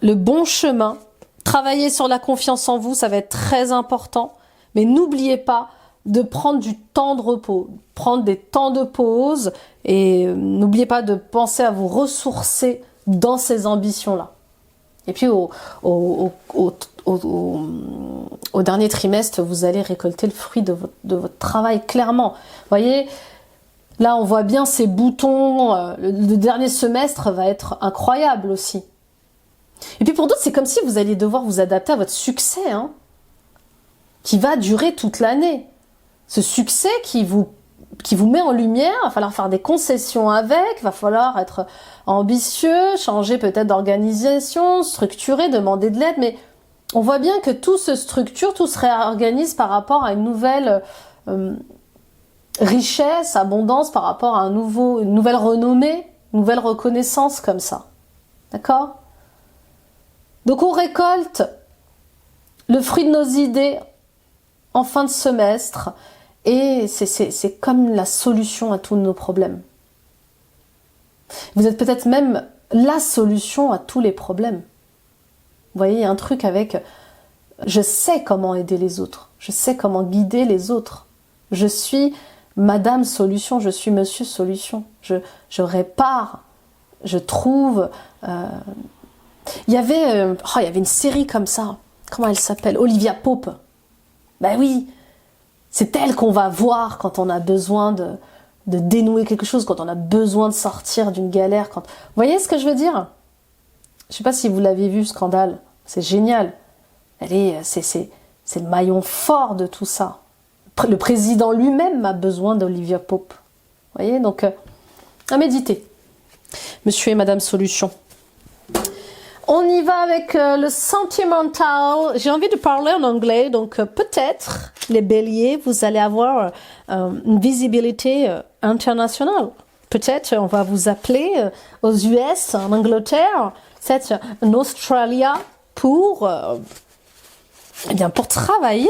le bon chemin. Travaillez sur la confiance en vous, ça va être très important. Mais n'oubliez pas de prendre du temps de repos, prendre des temps de pause et n'oubliez pas de penser à vous ressourcer dans ces ambitions-là. Et puis au dernier trimestre, vous allez récolter le fruit de votre travail, clairement. Vous voyez, là on voit bien ces boutons, le dernier semestre va être incroyable aussi. Et puis pour d'autres, c'est comme si vous alliez devoir vous adapter à votre succès, hein, qui va durer toute l'année. Ce succès qui vous met en lumière, il va falloir faire des concessions avec, il va falloir être ambitieux, changer peut-être d'organisation, structurer, demander de l'aide, mais on voit bien que tout se structure, tout se réorganise par rapport à une nouvelle richesse, abondance, par rapport à une nouvelle renommée, une nouvelle reconnaissance comme ça. D'accord? Donc on récolte le fruit de nos idées en fin de semestre et c'est comme la solution à tous nos problèmes. Vous êtes peut-être même la solution à tous les problèmes. Vous voyez, il y a un truc avec je sais comment aider les autres, je sais comment guider les autres. Je suis Madame Solution, je suis Monsieur Solution. Je répare, je trouve... Il y avait une série comme ça. Comment elle s'appelle? Olivia Pope. Ben oui, c'est elle qu'on va voir quand on a besoin de dénouer quelque chose, quand on a besoin de sortir d'une galère. Vous voyez ce que je veux dire? Je ne sais pas si vous l'avez vu, Scandale. C'est génial. C'est le maillon fort de tout ça. Le président lui-même a besoin d'Olivia Pope. Vous voyez, donc, à méditer. Monsieur et Madame Solution. On y va avec le sentimental. J'ai envie de parler en anglais, donc peut-être, les béliers, vous allez avoir une visibilité internationale. Peut-être on va vous appeler aux US, en Angleterre, peut-être en Australie, pour travailler,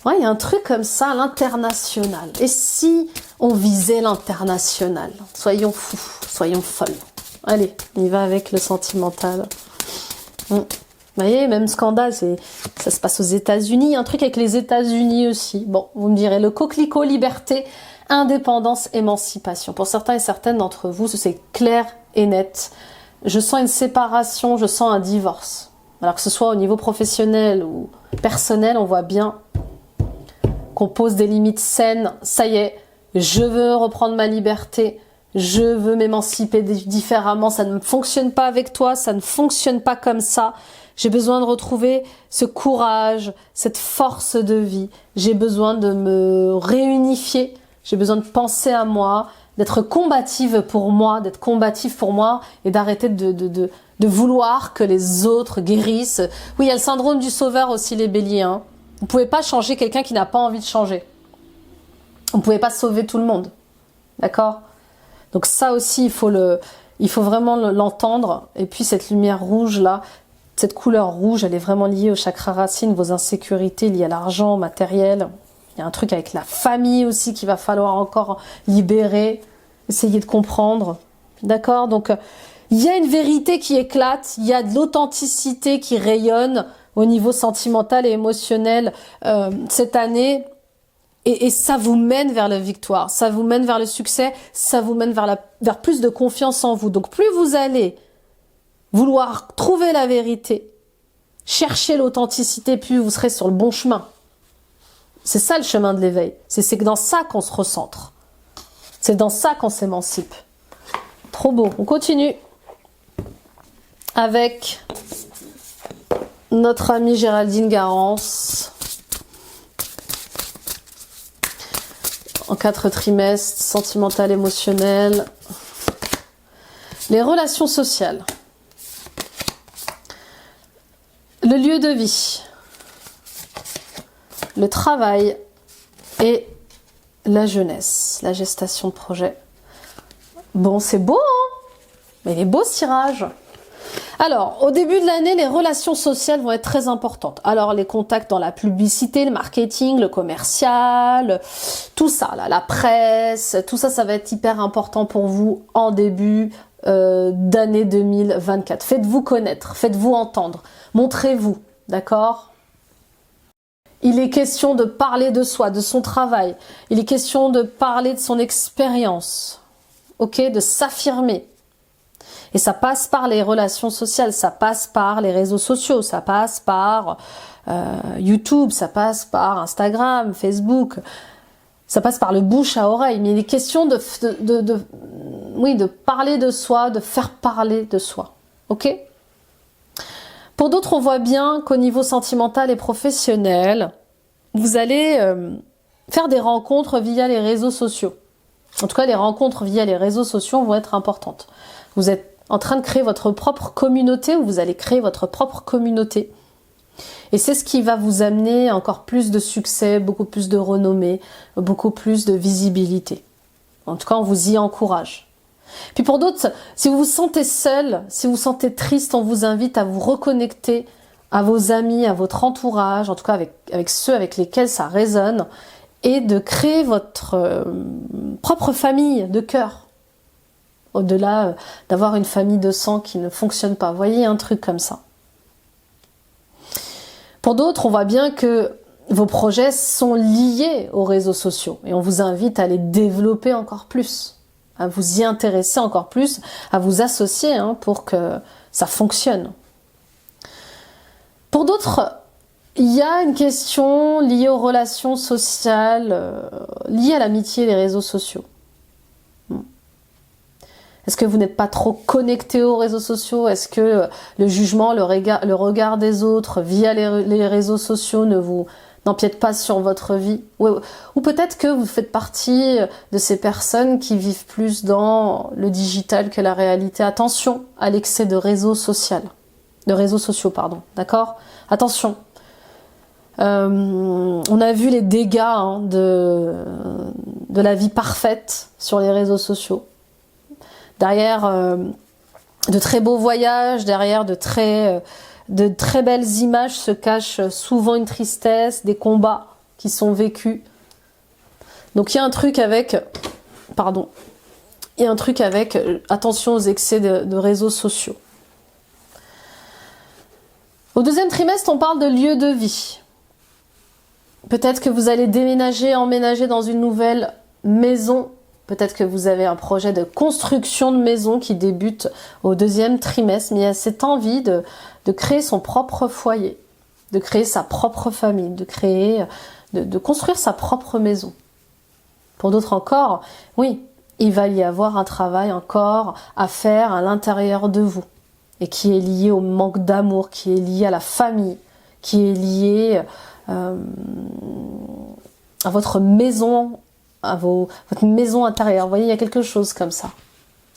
ouais, il y a un truc comme ça, l'international. Et si on visait l'international? Soyons fous, soyons folles. Allez, on y va avec le sentimental. Vous voyez, même Scandale, ça se passe aux États-Unis. Un truc avec les États-Unis aussi. Bon, vous me direz, le coquelicot, liberté, indépendance, émancipation. Pour certains et certaines d'entre vous, c'est clair et net. Je sens une séparation, je sens un divorce. Alors que ce soit au niveau professionnel ou personnel, on voit bien qu'on pose des limites saines. Ça y est, je veux reprendre ma liberté. Je veux m'émanciper différemment, ça ne fonctionne pas avec toi, ça ne fonctionne pas comme ça. J'ai besoin de retrouver ce courage, cette force de vie. J'ai besoin de me réunifier, j'ai besoin de penser à moi, d'être combative pour moi, d'être combatif pour moi et d'arrêter de vouloir que les autres guérissent. Oui, il y a le syndrome du sauveur aussi, les béliers. Hein. Vous ne pouvez pas changer quelqu'un qui n'a pas envie de changer. Vous ne pouvez pas sauver tout le monde. D'accord ? Donc ça aussi, il faut vraiment l'entendre. Et puis cette lumière rouge là, cette couleur rouge, elle est vraiment liée au chakra racine, vos insécurités liées à l'argent, au matériel. Il y a un truc avec la famille aussi qu'il va falloir encore libérer, essayer de comprendre. D'accord? Donc il y a une vérité qui éclate, il y a de l'authenticité qui rayonne au niveau sentimental et émotionnel cette année. Et ça vous mène vers la victoire, ça vous mène vers le succès, ça vous mène vers plus de confiance en vous. Donc plus vous allez vouloir trouver la vérité, chercher l'authenticité, plus vous serez sur le bon chemin. C'est ça le chemin de l'éveil. C'est dans ça qu'on se recentre. C'est dans ça qu'on s'émancipe. Trop beau. On continue. avec notre amie Géraldine Garance. En 4 trimestres, sentimental, émotionnel. Les relations sociales. Le lieu de vie. Le travail et la jeunesse, la gestation de projet. Bon, c'est beau, hein? Mais il est beau ce tirage. Alors, au début de l'année, les relations sociales vont être très importantes. Alors, les contacts dans la publicité, le marketing, le commercial, tout ça, là, la presse, tout ça, ça va être hyper important pour vous en début d'année 2024. Faites-vous connaître, faites-vous entendre, montrez-vous, d'accord ? Il est question de parler de soi, de son travail. Il est question de parler de son expérience, ok, de s'affirmer. Et ça passe par les relations sociales, ça passe par les réseaux sociaux, ça passe par YouTube, ça passe par Instagram, Facebook, ça passe par le bouche à oreille. Mais il est question de parler de soi, de faire parler de soi, ok ? Pour d'autres, on voit bien qu'au niveau sentimental et professionnel, vous allez faire des rencontres via les réseaux sociaux. En tout cas, les rencontres via les réseaux sociaux vont être importantes. Vous êtes en train de créer votre propre communauté ou vous allez créer votre propre communauté. Et c'est ce qui va vous amener encore plus de succès, beaucoup plus de renommée, beaucoup plus de visibilité. En tout cas, on vous y encourage. Puis pour d'autres, si vous vous sentez seul, si vous vous sentez triste, on vous invite à vous reconnecter à vos amis, à votre entourage, en tout cas avec ceux avec lesquels ça résonne, et de créer votre propre famille de cœur. Au-delà d'avoir une famille de sang qui ne fonctionne pas. Vous voyez, un truc comme ça. Pour d'autres, on voit bien que vos projets sont liés aux réseaux sociaux, et on vous invite à les développer encore plus, à vous y intéresser encore plus, à vous associer pour que ça fonctionne. Pour d'autres, il y a une question liée aux relations sociales, liée à l'amitié et les réseaux sociaux. Est-ce que vous n'êtes pas trop connecté aux réseaux sociaux? Est-ce que le jugement, le regard des autres via les réseaux sociaux n'empiète pas sur votre vie? Ou peut-être que vous faites partie de ces personnes qui vivent plus dans le digital que la réalité. Attention à l'excès de réseaux sociaux, d'accord? Attention. On a vu les dégâts de la vie parfaite sur les réseaux sociaux. Derrière de très beaux voyages, derrière de très belles images se cache souvent une tristesse, des combats qui sont vécus. Donc il y a un truc avec, attention aux excès de réseaux sociaux. Au deuxième trimestre, on parle de lieu de vie. Peut-être que vous allez emménager dans une nouvelle maison. Peut-être que vous avez un projet de construction de maison qui débute au deuxième trimestre, mais il y a cette envie de créer son propre foyer, de créer sa propre famille, de construire sa propre maison. Pour d'autres encore, oui, il va y avoir un travail encore à faire à l'intérieur de vous, et qui est lié au manque d'amour, qui est lié à la famille, qui est lié à votre maison, votre maison intérieure. Vous voyez, il y a quelque chose comme ça.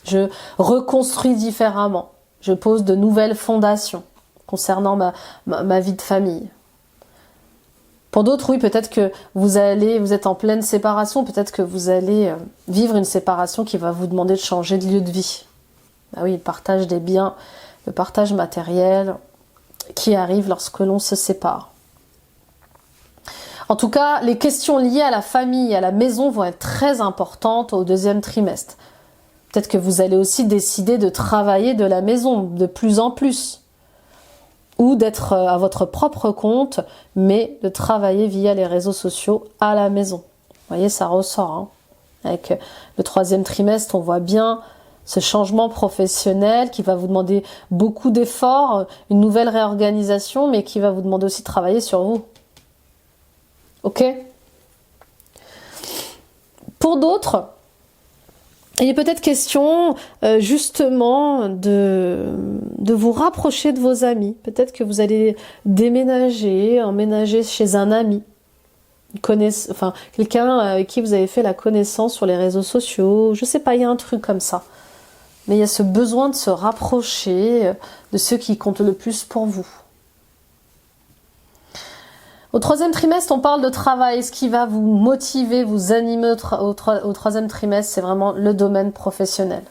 Je reconstruis différemment. Je pose de nouvelles fondations concernant ma vie de famille. Pour d'autres, oui, peut-être que vous êtes en pleine séparation, peut-être que vous allez vivre une séparation qui va vous demander de changer de lieu de vie. Ah oui, le partage des biens, le partage matériel qui arrive lorsque l'on se sépare. En tout cas, les questions liées à la famille et à la maison vont être très importantes au deuxième trimestre. Peut-être que vous allez aussi décider de travailler de la maison de plus en plus. Ou d'être à votre propre compte, mais de travailler via les réseaux sociaux à la maison. Vous voyez, ça ressort. Avec le troisième trimestre, on voit bien ce changement professionnel qui va vous demander beaucoup d'efforts, une nouvelle réorganisation, mais qui va vous demander aussi de travailler sur vous. Ok? Pour d'autres, Il est peut-être question justement de vous rapprocher de vos amis. Peut-être que vous allez déménager, emménager chez un ami. Enfin, quelqu'un avec qui vous avez fait la connaissance sur les réseaux sociaux. Je sais pas, il y a un truc comme ça. Mais il y a ce besoin de se rapprocher de ceux qui comptent le plus pour vous. Au troisième trimestre, on parle de travail. Ce qui va vous motiver, vous animer au troisième trimestre, c'est vraiment le domaine professionnel.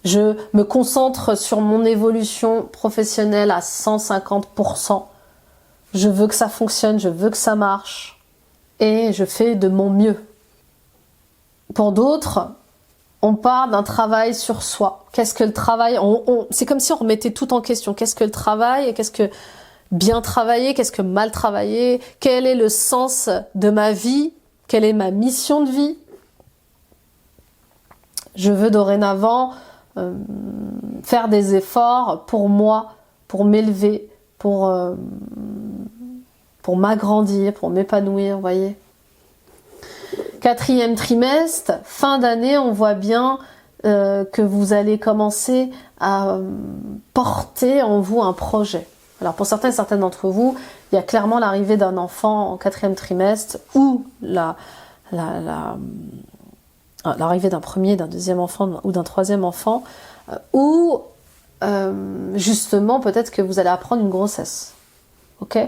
Je me concentre sur mon évolution professionnelle à 150%. Je veux que ça fonctionne, je veux que ça marche. Et je fais de mon mieux. Pour d'autres, on part d'un travail sur soi. Qu'est-ce que le travail? C'est comme si on remettait tout en question. Qu'est-ce que le travail et qu'est-ce que bien travailler, qu'est-ce que mal travailler, quel est le sens de ma vie, quelle est ma mission de vie. Je veux dorénavant faire des efforts pour moi, pour m'élever, pour m'agrandir, pour m'épanouir, vous voyez. Quatrième trimestre, fin d'année, on voit bien que vous allez commencer à porter en vous un projet. Alors pour certains et certaines d'entre vous, il y a clairement l'arrivée d'un enfant en quatrième trimestre ou l'arrivée d'un premier, d'un deuxième enfant ou d'un troisième enfant, ou justement peut-être que vous allez apprendre une grossesse. Ok?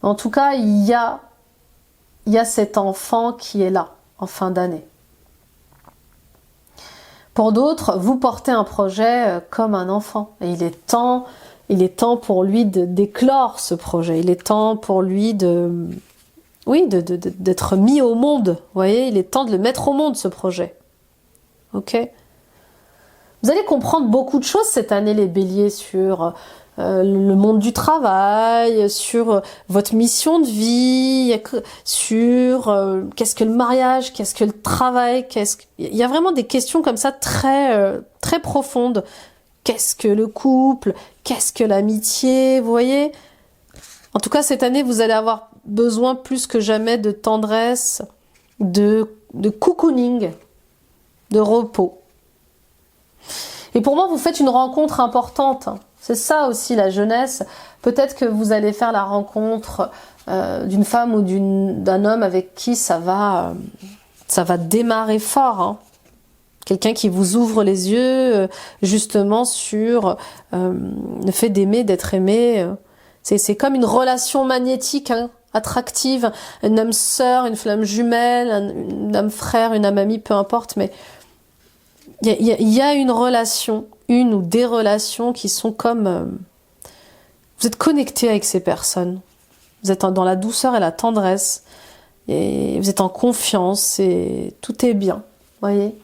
En tout cas, il y a cet enfant qui est là en fin d'année. Pour d'autres, vous portez un projet comme un enfant et il est temps pour lui d'éclore ce projet. Il est temps pour lui d'être mis au monde. Vous voyez, il est temps de le mettre au monde, ce projet. Ok? Vous allez comprendre beaucoup de choses cette année, les béliers, sur le monde du travail, sur votre mission de vie, sur qu'est-ce que le mariage, qu'est-ce que le travail, il y a vraiment des questions comme ça très, très profondes. Qu'est-ce que le couple? Qu'est-ce que l'amitié? Vous voyez? En tout cas, cette année, vous allez avoir besoin plus que jamais de tendresse, de cocooning, de repos. Et pour moi, vous faites une rencontre importante. C'est ça aussi la jeunesse. Peut-être que vous allez faire la rencontre d'une femme ou d'un homme avec qui ça va démarrer fort, hein. Quelqu'un qui vous ouvre les yeux justement sur le fait d'aimer, d'être aimé. C'est comme une relation magnétique, hein, attractive, une âme sœur, une flamme jumelle, une âme frère, une âme amie, peu importe. Mais il y a une relation, une ou des relations qui sont comme... vous êtes connecté avec ces personnes. Vous êtes dans la douceur et la tendresse. Et vous êtes en confiance et tout est bien. Voyez ?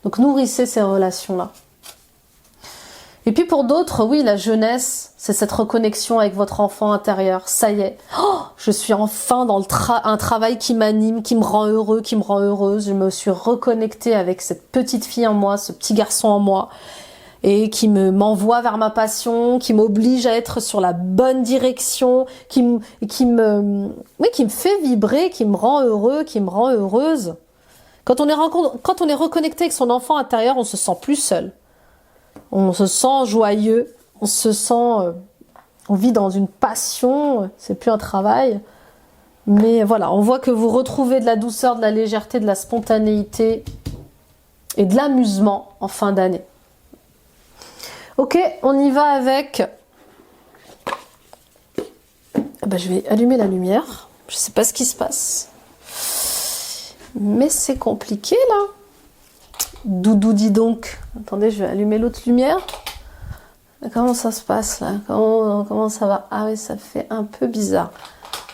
Donc nourrissez ces relations-là. Et puis pour d'autres, oui, la jeunesse, c'est cette reconnexion avec votre enfant intérieur. Ça y est, je suis enfin dans un travail qui m'anime, qui me rend heureux, qui me rend heureuse. Je me suis reconnectée avec cette petite fille en moi, ce petit garçon en moi, et qui m'envoie vers ma passion, qui m'oblige à être sur la bonne direction, qui me fait vibrer, qui me rend heureux, qui me rend heureuse. Quand on est reconnecté avec son enfant intérieur, on se sent plus seul. On se sent joyeux, on vit dans une passion, c'est plus un travail. Mais voilà, on voit que vous retrouvez de la douceur, de la légèreté, de la spontanéité et de l'amusement en fin d'année. Ok, on y va avec... je vais allumer la lumière, je sais pas ce qui se passe. Mais c'est compliqué là. Doudou, dis donc. Attendez, je vais allumer l'autre lumière. Comment ça se passe là? Comment ça va? Ah oui, ça fait un peu bizarre.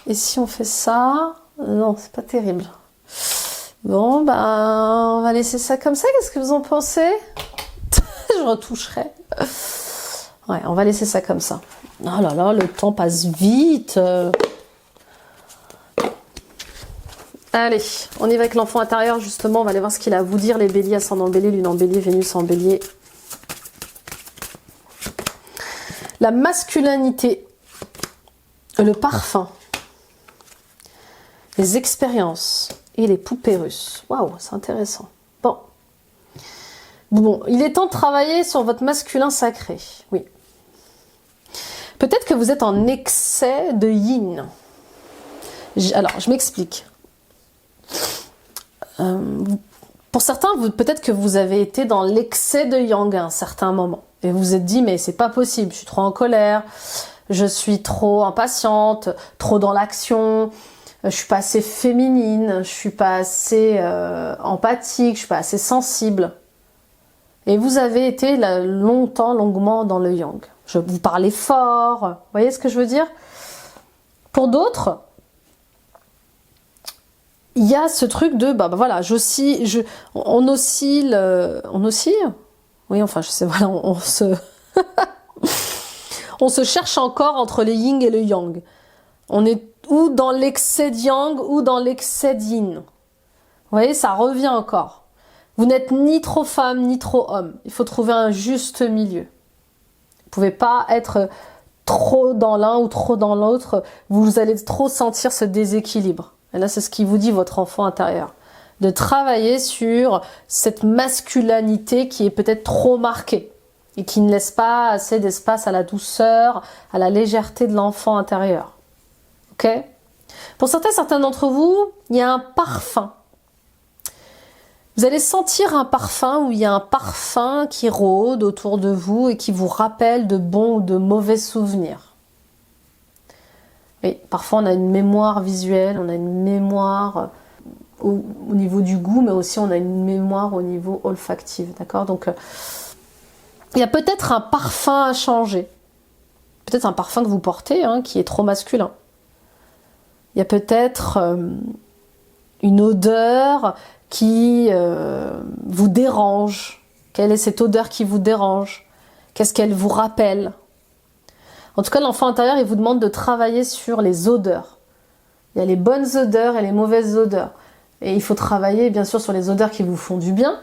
Et si on fait ça? Non, c'est pas terrible. Bon, on va laisser ça comme ça. Qu'est-ce que vous en pensez? Je retoucherai. Ouais, on va laisser ça comme ça. Oh là là, le temps passe vite. Allez, on y va avec l'enfant intérieur, justement, on va aller voir ce qu'il a à vous dire, les béliers, ascendant bélier, lune en bélier, Vénus en bélier. La masculinité, le parfum, les expériences et les poupées russes. Waouh, c'est intéressant. Bon, Bon, il est temps de travailler sur votre masculin sacré. Oui. Peut-être que vous êtes en excès de yin. Alors, je m'explique. Pour certains, peut-être que vous avez été dans l'excès de yang à un certain moment. Et vous vous êtes dit, mais c'est pas possible, je suis trop en colère, je suis trop impatiente, trop dans l'action, je suis pas assez féminine, je suis pas assez empathique, je suis pas assez sensible. Et vous avez été longuement dans le yang. Je vous parlais fort, vous voyez ce que je veux dire? Pour d'autres, il y a ce truc de, voilà, on oscille, oui, enfin, je sais, voilà, on se cherche encore entre le yin et le yang. On est ou dans l'excès de yang ou dans l'excès de yin. Vous voyez, ça revient encore. Vous n'êtes ni trop femme ni trop homme. Il faut trouver un juste milieu. Vous pouvez pas être trop dans l'un ou trop dans l'autre. Vous allez trop sentir ce déséquilibre. Et là, c'est ce qui vous dit votre enfant intérieur. De travailler sur cette masculinité qui est peut-être trop marquée et qui ne laisse pas assez d'espace à la douceur, à la légèreté de l'enfant intérieur. Ok? Pour certains d'entre vous, il y a un parfum. Vous allez sentir un parfum où il y a un parfum qui rôde autour de vous et qui vous rappelle de bons ou de mauvais souvenirs. Et parfois, on a une mémoire visuelle, on a une mémoire au niveau du goût, mais aussi on a une mémoire au niveau olfactif, d'accord? Donc, il y a peut-être un parfum à changer. Peut-être un parfum que vous portez, qui est trop masculin. Il y a peut-être une odeur qui vous dérange. Quelle est cette odeur qui vous dérange? Qu'est-ce qu'elle vous rappelle? En tout cas, l'enfant intérieur, il vous demande de travailler sur les odeurs. Il y a les bonnes odeurs et les mauvaises odeurs. Et il faut travailler, bien sûr, sur les odeurs qui vous font du bien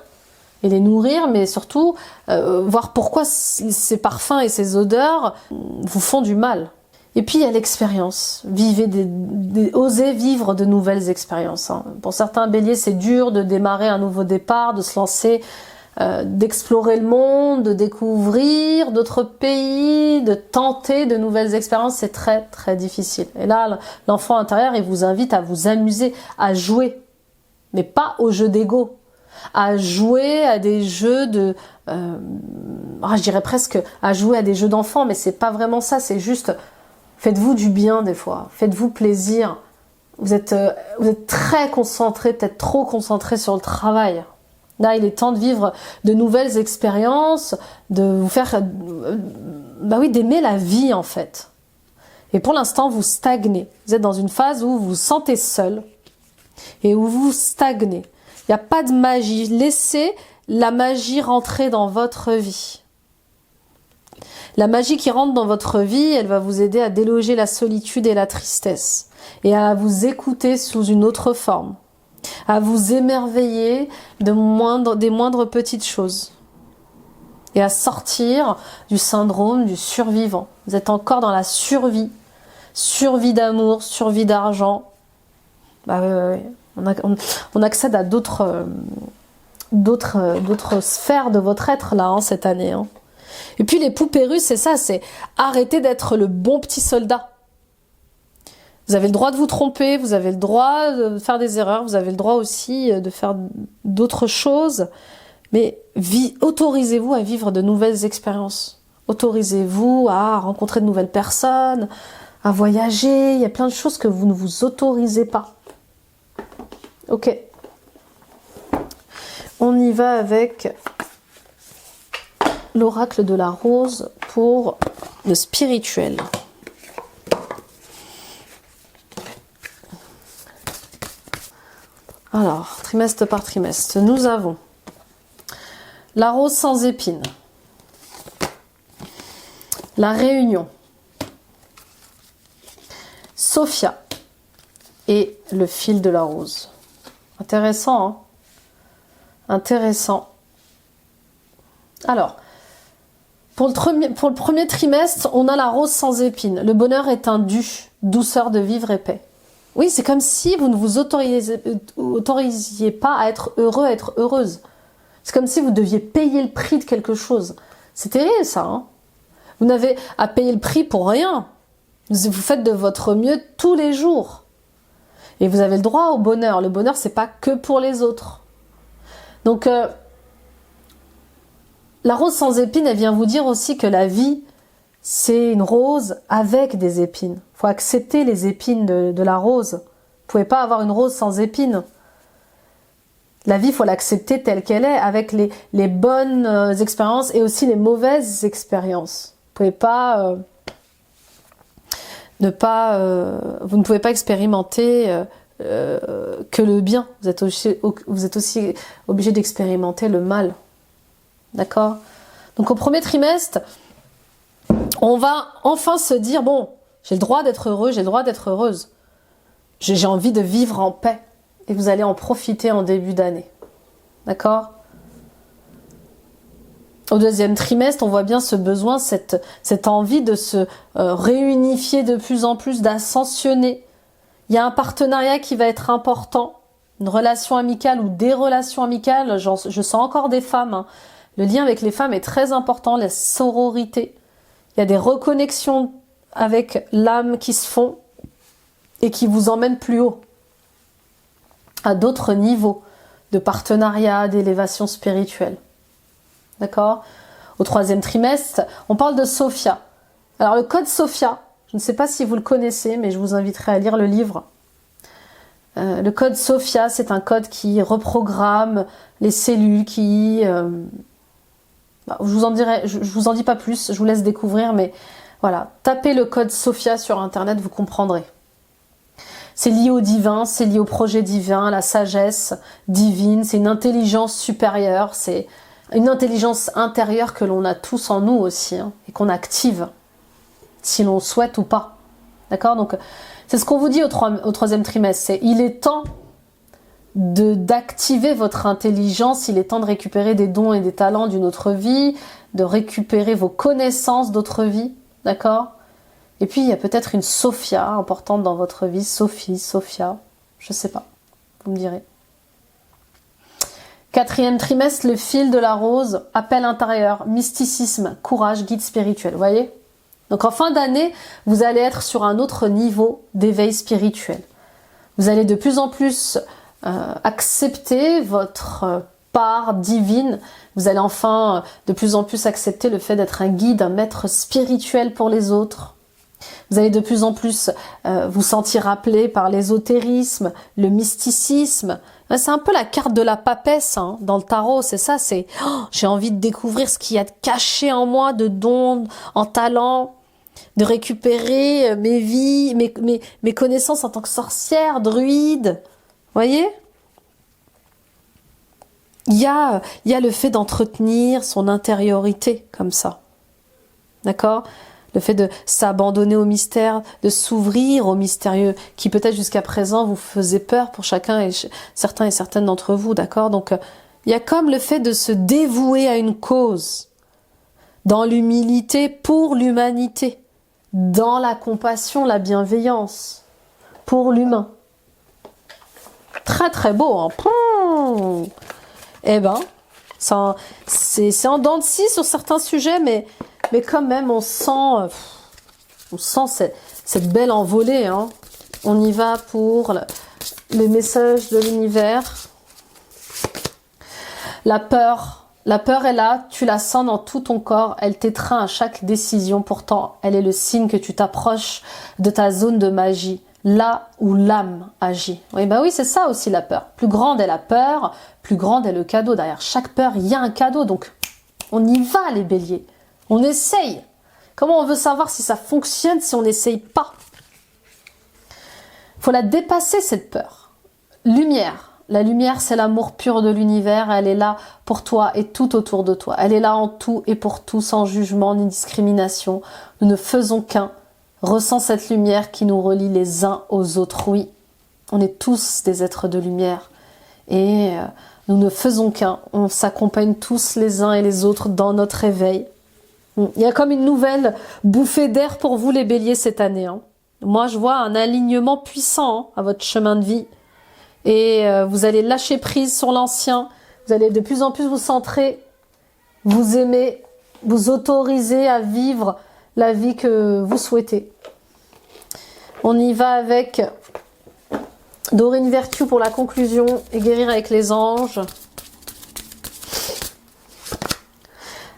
et les nourrir, mais surtout voir pourquoi ces parfums et ces odeurs vous font du mal. Et puis, il y a l'expérience. Osez vivre de nouvelles expériences. Pour certains béliers, c'est dur de démarrer un nouveau départ, de se lancer, d'explorer le monde, de découvrir d'autres pays, de tenter de nouvelles expériences. C'est très, très difficile. Et là, l'enfant intérieur, il vous invite à vous amuser, à jouer. Mais pas aux jeux d'ego. À jouer à des jeux je dirais presque à jouer à des jeux d'enfants, mais c'est pas vraiment ça, c'est juste faites-vous du bien des fois, faites-vous plaisir. Vous êtes très concentré, peut-être trop concentré sur le travail. Là, il est temps de vivre de nouvelles expériences, de vous faire, d'aimer la vie en fait. Et pour l'instant, vous stagnez. Vous êtes dans une phase où vous vous sentez seul et où vous stagnez. Il n'y a pas de magie. Laissez la magie rentrer dans votre vie. La magie qui rentre dans votre vie, elle va vous aider à déloger la solitude et la tristesse et à vous écouter sous une autre forme, à vous émerveiller des moindres petites choses et à sortir du syndrome du survivant. Vous êtes encore dans la survie d'amour, survie d'argent. On accède à d'autres sphères de votre être là cette année. Et puis les poupées russes, c'est ça, c'est arrêter d'être le bon petit soldat. Vous avez le droit de vous tromper, vous avez le droit de faire des erreurs, vous avez le droit aussi de faire d'autres choses, mais autorisez-vous à vivre de nouvelles expériences. Autorisez-vous à rencontrer de nouvelles personnes, à voyager, il y a plein de choses que vous ne vous autorisez pas. Ok. On y va avec l'oracle de la rose pour le spirituel. Alors, trimestre par trimestre, nous avons la rose sans épines, la réunion, Sophia et le fil de la rose. Intéressant, Intéressant. Alors, pour le premier trimestre, on a la rose sans épines. Le bonheur est un dû, douceur de vivre et paix. Oui, c'est comme si vous ne vous autorisiez pas à être heureux, à être heureuse. C'est comme si vous deviez payer le prix de quelque chose. C'est terrible ça, hein. Vous n'avez à payer le prix pour rien. Vous faites de votre mieux tous les jours. Et vous avez le droit au bonheur. Le bonheur, c'est pas que pour les autres. Donc, la rose sans épines, elle vient vous dire aussi que la vie, c'est une rose avec des épines. Il faut accepter les épines de la rose. Vous pouvez pas avoir une rose sans épines. La vie, il faut l'accepter telle qu'elle est, avec les bonnes expériences et aussi les mauvaises expériences. Vous pouvez pas vous ne pouvez pas expérimenter que le bien. Vous êtes aussi obligé d'expérimenter le mal. D'accord? Donc au premier trimestre, on va enfin se dire, bon, j'ai le droit d'être heureux, j'ai le droit d'être heureuse. J'ai envie de vivre en paix. Et vous allez en profiter en début d'année. D'accord? Au deuxième trimestre, on voit bien ce besoin, cette envie de se réunifier de plus en plus, d'ascensionner. Il y a un partenariat qui va être important, une relation amicale ou des relations amicales. Je sens encore des femmes, hein. Le lien avec les femmes est très important, la sororité. Il y a des reconnexions avec l'âme qui se font et qui vous emmènent plus haut, à d'autres niveaux de partenariat, d'élévation spirituelle. D'accord? Au troisième trimestre, on parle de Sophia. Alors le code Sophia, je ne sais pas si vous le connaissez, mais je vous inviterai à lire le livre. Le code Sophia, c'est un code qui reprogramme les cellules, je vous en dis pas plus, je vous laisse découvrir, mais voilà, tapez le code Sophia sur internet, vous comprendrez. C'est lié au divin, c'est lié au projet divin, à la sagesse divine, c'est une intelligence supérieure, c'est une intelligence intérieure que l'on a tous en nous aussi, hein, et qu'on active, si l'on souhaite ou pas. D'accord? Donc, c'est ce qu'on vous dit au troisième trimestre, c'est il est temps d'activer votre intelligence, il est temps de récupérer des dons et des talents d'une autre vie, de récupérer vos connaissances d'autre vie, d'accord? Et puis il y a peut-être une Sophia importante dans votre vie, Sophie, Sophia, je sais pas, vous me direz. Quatrième trimestre, le fil de la rose, appel intérieur, mysticisme, courage, guide spirituel, vous voyez? Donc en fin d'année, vous allez être sur un autre niveau d'éveil spirituel. Vous allez de plus en plus accepter votre part divine. Vous allez enfin de plus en plus accepter le fait d'être un guide, un maître spirituel pour les autres. Vous allez de plus en plus vous sentir appelé par l'ésotérisme, le mysticisme. C'est un peu la carte de la papesse, hein, dans le tarot, c'est ça, c'est j'ai envie de découvrir ce qu'il y a de caché en moi, de dons, en talent, de récupérer mes vies, mes connaissances en tant que sorcière, druide. Voyez? Il y a le fait d'entretenir son intériorité comme ça. D'accord? Le fait de s'abandonner au mystère, de s'ouvrir au mystérieux, qui peut-être jusqu'à présent vous faisait peur pour chacun et certains et certaines d'entre vous, d'accord? Donc, il y a comme le fait de se dévouer à une cause, dans l'humilité pour l'humanité, dans la compassion, la bienveillance, pour l'humain. Très très beau, hein? Eh ben, c'est en dents de scie sur certains sujets, mais quand même, on sent cette belle envolée, hein. On y va pour les messages de l'univers. La peur est là, tu la sens dans tout ton corps, elle t'étreint à chaque décision, pourtant elle est le signe que tu t'approches de ta zone de magie, là où l'âme agit. Oui, bah oui, c'est ça aussi la peur. Plus grande est la peur, plus grande est le cadeau. Derrière chaque peur, il y a un cadeau, donc on y va les béliers. On essaye. Comment on veut savoir si ça fonctionne si on n'essaye pas? Il faut la dépasser cette peur. Lumière. La lumière, c'est l'amour pur de l'univers. Elle est là pour toi et tout autour de toi. Elle est là en tout et pour tout, sans jugement ni discrimination. Nous ne faisons qu'un. Ressens cette lumière qui nous relie les uns aux autres. Oui, on est tous des êtres de lumière. Et nous ne faisons qu'un. On s'accompagne tous les uns et les autres dans notre éveil. Il y a comme une nouvelle bouffée d'air pour vous les béliers cette année, hein. Moi je vois un alignement puissant, hein, à votre chemin de vie. Et vous allez lâcher prise sur l'ancien, Vous allez de plus en plus vous centrer, vous aimer, vous autoriser à vivre la vie que vous souhaitez. On y va avec Dorine Virtue pour la conclusion et guérir avec les anges.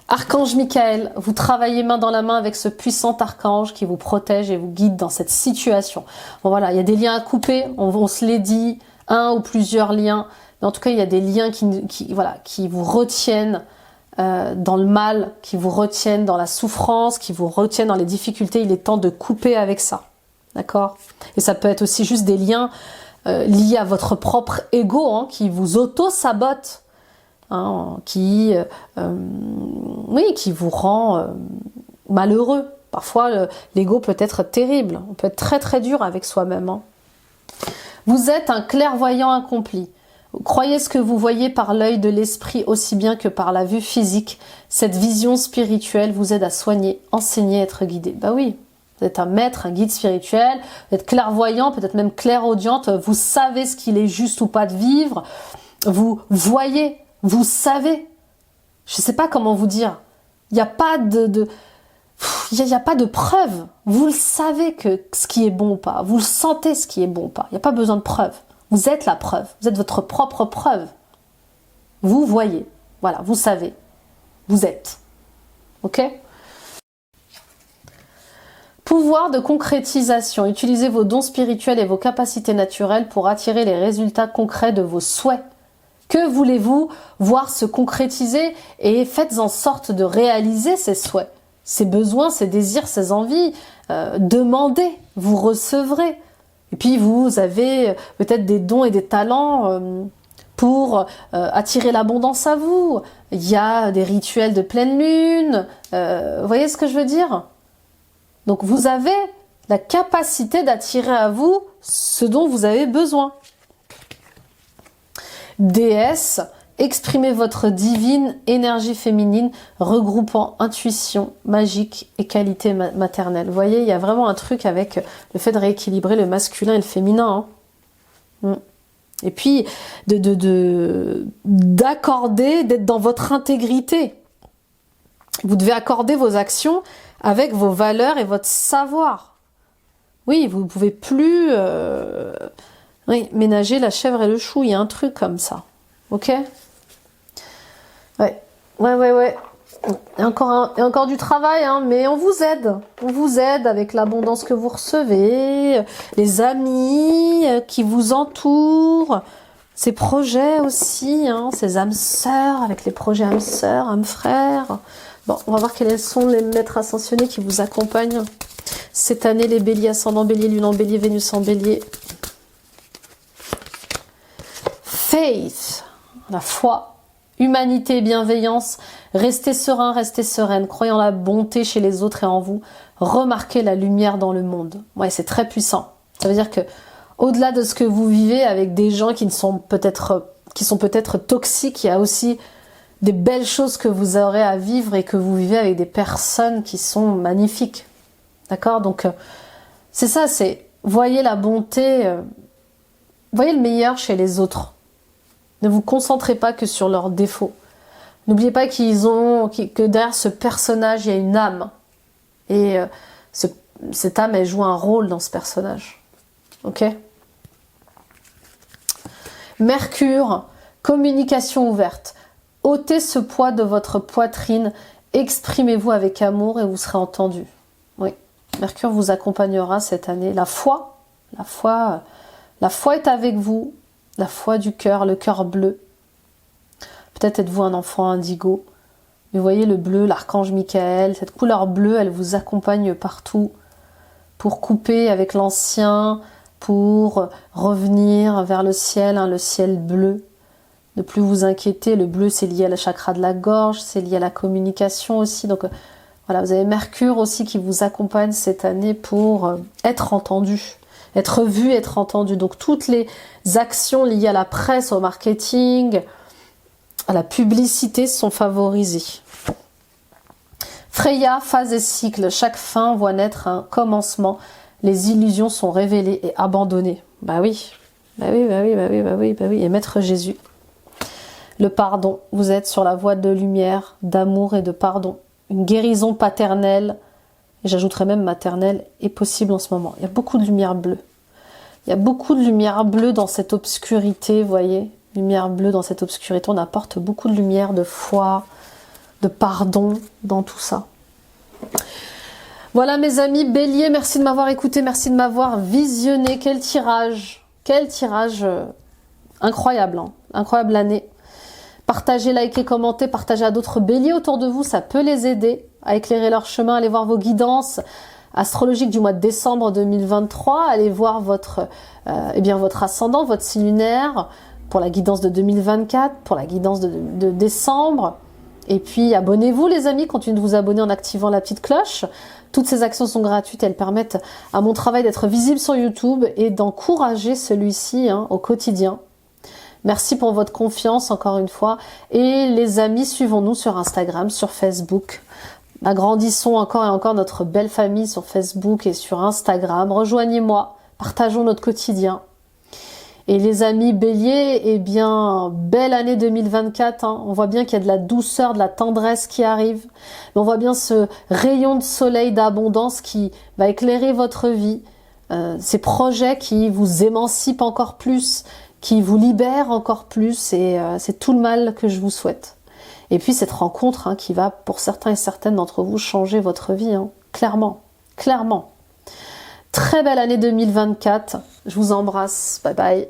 Archange Michael, vous travaillez main dans la main avec ce puissant archange qui vous protège et vous guide dans cette situation. Bon voilà, il y a des liens à couper, on se l'est dit, un ou plusieurs liens, mais en tout cas il y a des liens qui vous retiennent dans le mal, qui vous retiennent dans la souffrance, qui vous retiennent dans les difficultés. Il est temps de couper avec ça, d'accord? Et ça peut être aussi juste des liens liés à votre propre ego, hein, qui vous auto-sabote. Hein, qui vous rend malheureux. Parfois, l'ego peut être terrible. On peut être très très dur avec soi-même. Hein. Vous êtes un clairvoyant accompli. Croyez ce que vous voyez par l'œil de l'esprit aussi bien que par la vue physique. Cette vision spirituelle vous aide à soigner, enseigner, être guidé. Bah oui, vous êtes un maître, un guide spirituel, vous êtes clairvoyant, peut-être même clairaudiente. Vous savez ce qu'il est juste ou pas de vivre. Vous voyez. Vous savez, je ne sais pas comment vous dire, il n'y a pas il n'y a pas de preuve. Vous le savez que ce qui est bon ou pas, vous le sentez ce qui est bon ou pas. Il n'y a pas besoin de preuve. Vous êtes la preuve, vous êtes votre propre preuve. Vous voyez, voilà, vous savez, vous êtes. Ok ? Pouvoir de concrétisation. Utilisez vos dons spirituels et vos capacités naturelles pour attirer les résultats concrets de vos souhaits. Que voulez-vous voir se concrétiser et faites en sorte de réaliser ces souhaits, ces besoins, ces désirs, ces envies. Demandez, vous recevrez. Et puis vous avez peut-être des dons et des talents pour attirer l'abondance à vous. Il y a des rituels de pleine lune. Vous voyez ce que je veux dire? Donc vous avez la capacité d'attirer à vous ce dont vous avez besoin. Déesse, exprimez votre divine énergie féminine regroupant intuition, magique et qualité maternelle. Vous voyez, il y a vraiment un truc avec le fait de rééquilibrer le masculin et le féminin. Hein. Et puis, d'accorder, d'être dans votre intégrité. Vous devez accorder vos actions avec vos valeurs et votre savoir. Oui, vous ne pouvez plus... Oui, ménager la chèvre et le chou, il y a un truc comme ça. Ok ? Ouais. Il y a encore du travail, hein, mais on vous aide. On vous aide avec l'abondance que vous recevez, les amis qui vous entourent, ces projets aussi, hein, ces âmes sœurs, avec les projets âmes sœurs, âmes frères. Bon, on va voir quels sont les maîtres ascensionnés qui vous accompagnent. Cette année, les béliers, ascendant bélier, lune en bélier, Vénus en bélier. Faith, la foi, humanité et bienveillance, restez serein, restez sereine, croyez en la bonté chez les autres et en vous, remarquez la lumière dans le monde. Ouais, c'est très puissant. Ça veut dire que au-delà de ce que vous vivez avec des gens qui sont peut-être toxiques, il y a aussi des belles choses que vous aurez à vivre et que vous vivez avec des personnes qui sont magnifiques. D'accord ? Donc, c'est ça, c'est voyez la bonté, voyez le meilleur chez les autres. Ne vous concentrez pas que sur leurs défauts. N'oubliez pas que derrière ce personnage, il y a une âme. Et cette âme, elle joue un rôle dans ce personnage. Ok ? Mercure, communication ouverte. ôtez ce poids de votre poitrine, exprimez-vous avec amour et vous serez entendu. Oui, Mercure vous accompagnera cette année. La foi est avec vous, la foi du cœur, le cœur bleu. Peut-être êtes-vous un enfant indigo, mais vous voyez le bleu, l'archange Michael, cette couleur bleue, elle vous accompagne partout pour couper avec l'ancien, pour revenir vers le ciel bleu. Ne plus vous inquiéter, le bleu c'est lié à la chakra de la gorge, c'est lié à la communication aussi. Donc voilà, vous avez Mercure aussi qui vous accompagne cette année pour être entendu, être vu, être entendu. Donc toutes les actions liées à la presse, au marketing, à la publicité sont favorisées. Freya, phase et cycle, chaque fin voit naître un commencement. Les illusions sont révélées et abandonnées. Bah oui. Et Maître Jésus. Le pardon, vous êtes sur la voie de lumière, d'amour et de pardon. Une guérison paternelle, et j'ajouterais même maternelle, est possible en ce moment. Il y a beaucoup de lumière bleue. Il y a beaucoup de lumière bleue dans cette obscurité, vous voyez. Lumière bleue dans cette obscurité, on apporte beaucoup de lumière, de foi, de pardon dans tout ça. Voilà mes amis, Bélier, merci de m'avoir écouté, merci de m'avoir visionné. Quel tirage incroyable, hein, incroyable année. Partagez, likez, commentez, partagez à d'autres béliers autour de vous, ça peut les aider à éclairer leur chemin. Allez voir vos guidances astrologiques du mois de décembre 2023, allez voir votre ascendant, votre signe lunaire, pour la guidance de 2024, pour la guidance de décembre. Et puis abonnez-vous les amis, continuez de vous abonner en activant la petite cloche. Toutes ces actions sont gratuites, elles permettent à mon travail d'être visible sur YouTube et d'encourager celui-ci au quotidien. Merci pour votre confiance encore une fois. Et les amis, suivons-nous sur Instagram, sur Facebook. Agrandissons encore et encore notre belle famille sur Facebook et sur Instagram. Rejoignez-moi, partageons notre quotidien. Et les amis béliers, eh bien, belle année 2024. On voit bien qu'il y a de la douceur, de la tendresse qui arrive. Mais on voit bien ce rayon de soleil d'abondance qui va éclairer votre vie. Ces projets qui vous émancipent encore plus, qui vous libèrent encore plus. Et c'est tout le mal que je vous souhaite. Et puis cette rencontre qui va, pour certains et certaines d'entre vous, changer votre vie. Clairement, clairement. Très belle année 2024. Je vous embrasse. Bye bye.